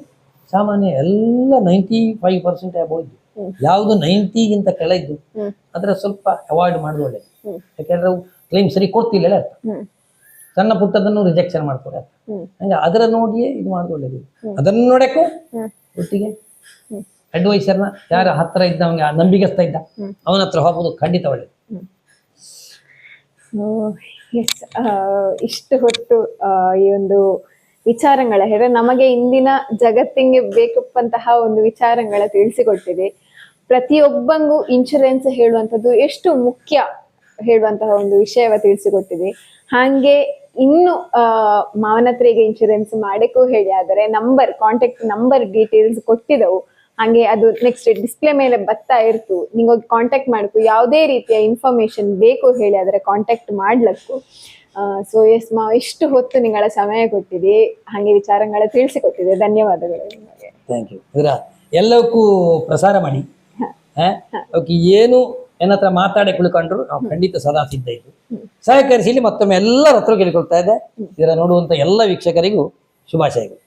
ಸಾಮಾನ್ಯ ಎಲ್ಲ 95% ಅಬೌವ್. ಯಾವುದು 90ಗಿಂತ ಕೆಳಗಿದ್ದು ಅದ್ರ ಸ್ವಲ್ಪ ಅವಾಯ್ಡ್ ಮಾಡೋದು ಒಳ್ಳೇದು. ಯಾಕೆಂದ್ರೆ ಕ್ಲೈಮ್ ಸರಿ ಕೊಡ್ತಿಲ್ಲ ಅರ್ಥ, ಸಣ್ಣ ಪುಟ್ಟದನ್ನು ರಿಜೆಕ್ಷನ್ ಮಾಡ್ತಾರೆ. ಹಂಗೆ ಅದರ ನೋಡಿಯೇ ಇದು ಮಾಡೋದು ಒಳ್ಳೇದು. ಅದನ್ನು ನೋಡಕ್ಕೂ ಒಟ್ಟಿಗೆ ಅಡ್ವೈಸರ್ನ ಯಾರ ಹತ್ರ ಇದ್ದವಂಗೆ ನಂಬಿಗಸ್ತಾ ಇದ್ದ ಅವನ ಹತ್ರ ಹೋಗೋದು ಖಂಡಿತ ಒಳ್ಳೇದು. ಇಷ್ಟು ಹೊತ್ತು ಈ ಒಂದು ವಿಚಾರಗಳ ಹೇಳಿದ್ರೆ ನಮಗೆ ಇಂದಿನ ಜಗತ್ತಿಗೆ ಬೇಕಪ್ಪಂತಹ ಒಂದು ವಿಚಾರಗಳ ತಿಳಿಸಿಕೊಟ್ಟಿದೆ. ಪ್ರತಿಯೊಬ್ಬಂಗೂ ಇನ್ಶೂರೆನ್ಸ್ ಹೇಳುವಂಥದ್ದು ಎಷ್ಟು ಮುಖ್ಯ ಹೇಳುವಂತಹ ಒಂದು ವಿಷಯವ ತಿಳಿಸಿಕೊಟ್ಟಿದೆ. ಹಾಗೆ ಇನ್ನು ಮಾವನ ಹತ್ರ ಈಗ ಇನ್ಶೂರೆನ್ಸ್ ಮಾಡಕ್ಕೂ ಹೇಳಿ ಆದರೆ ಕಾಂಟ್ಯಾಕ್ಟ್ ನಂಬರ್ ಡೀಟೇಲ್ಸ್ ಕೊಟ್ಟಿದ್ದವು. ಹಾಗೆ ಅದು ನೆಕ್ಸ್ಟ್ ಡಿಸ್ಪ್ಲೇ ಮೇಲೆ ಬರ್ತಾ ಇರ್ತು, ನಿಂಗೋಗಿ ಕಾಂಟ್ಯಾಕ್ಟ್ ಮಾಡಕು. ಯಾವುದೇ ರೀತಿಯ ಇನ್ಫಾರ್ಮೇಶನ್ ಬೇಕು ಹೇಳಿ ಆದರೆ ಕಾಂಟ್ಯಾಕ್ಟ್ ಮಾಡ್ಲಕ್ಕು. ಸೊ ಎಸ್ ಮಾವ, ಇಷ್ಟು ಹೊತ್ತು ನಿಗಳ ಸಮಯ ಕೊಟ್ಟಿದೆ, ಹಾಗೆ ವಿಚಾರಗಳ ತಿಳಿಸಿಕೊಟ್ಟಿದೆ. ಧನ್ಯವಾದಗಳು ನಿಮಗೆ. Thank you. ಇದರ ಎಲ್ಲಕ್ಕೂ ಪ್ರಸಾರ ಮಾಡಿ ಅವಕ್ಕೆ ಏನು ಏನತ್ರ ಮಾತಾಡಿ ಕುಳ್ಕೊಂಡ್ರು ನಾವು ಖಂಡಿತ ಸದಾ ಸಿದ್ಧ ಇದ್ದು ಸಹಕರಿಸಿ. ಮತ್ತೊಮ್ಮೆ ಎಲ್ಲರ ಹತ್ರ ಕೇಳಿಕೊಳ್ತಾ ಇದೆ. ಇದರ ನೋಡುವಂತ ಎಲ್ಲ ವೀಕ್ಷಕರಿಗೂ ಶುಭಾಶಯಗಳು.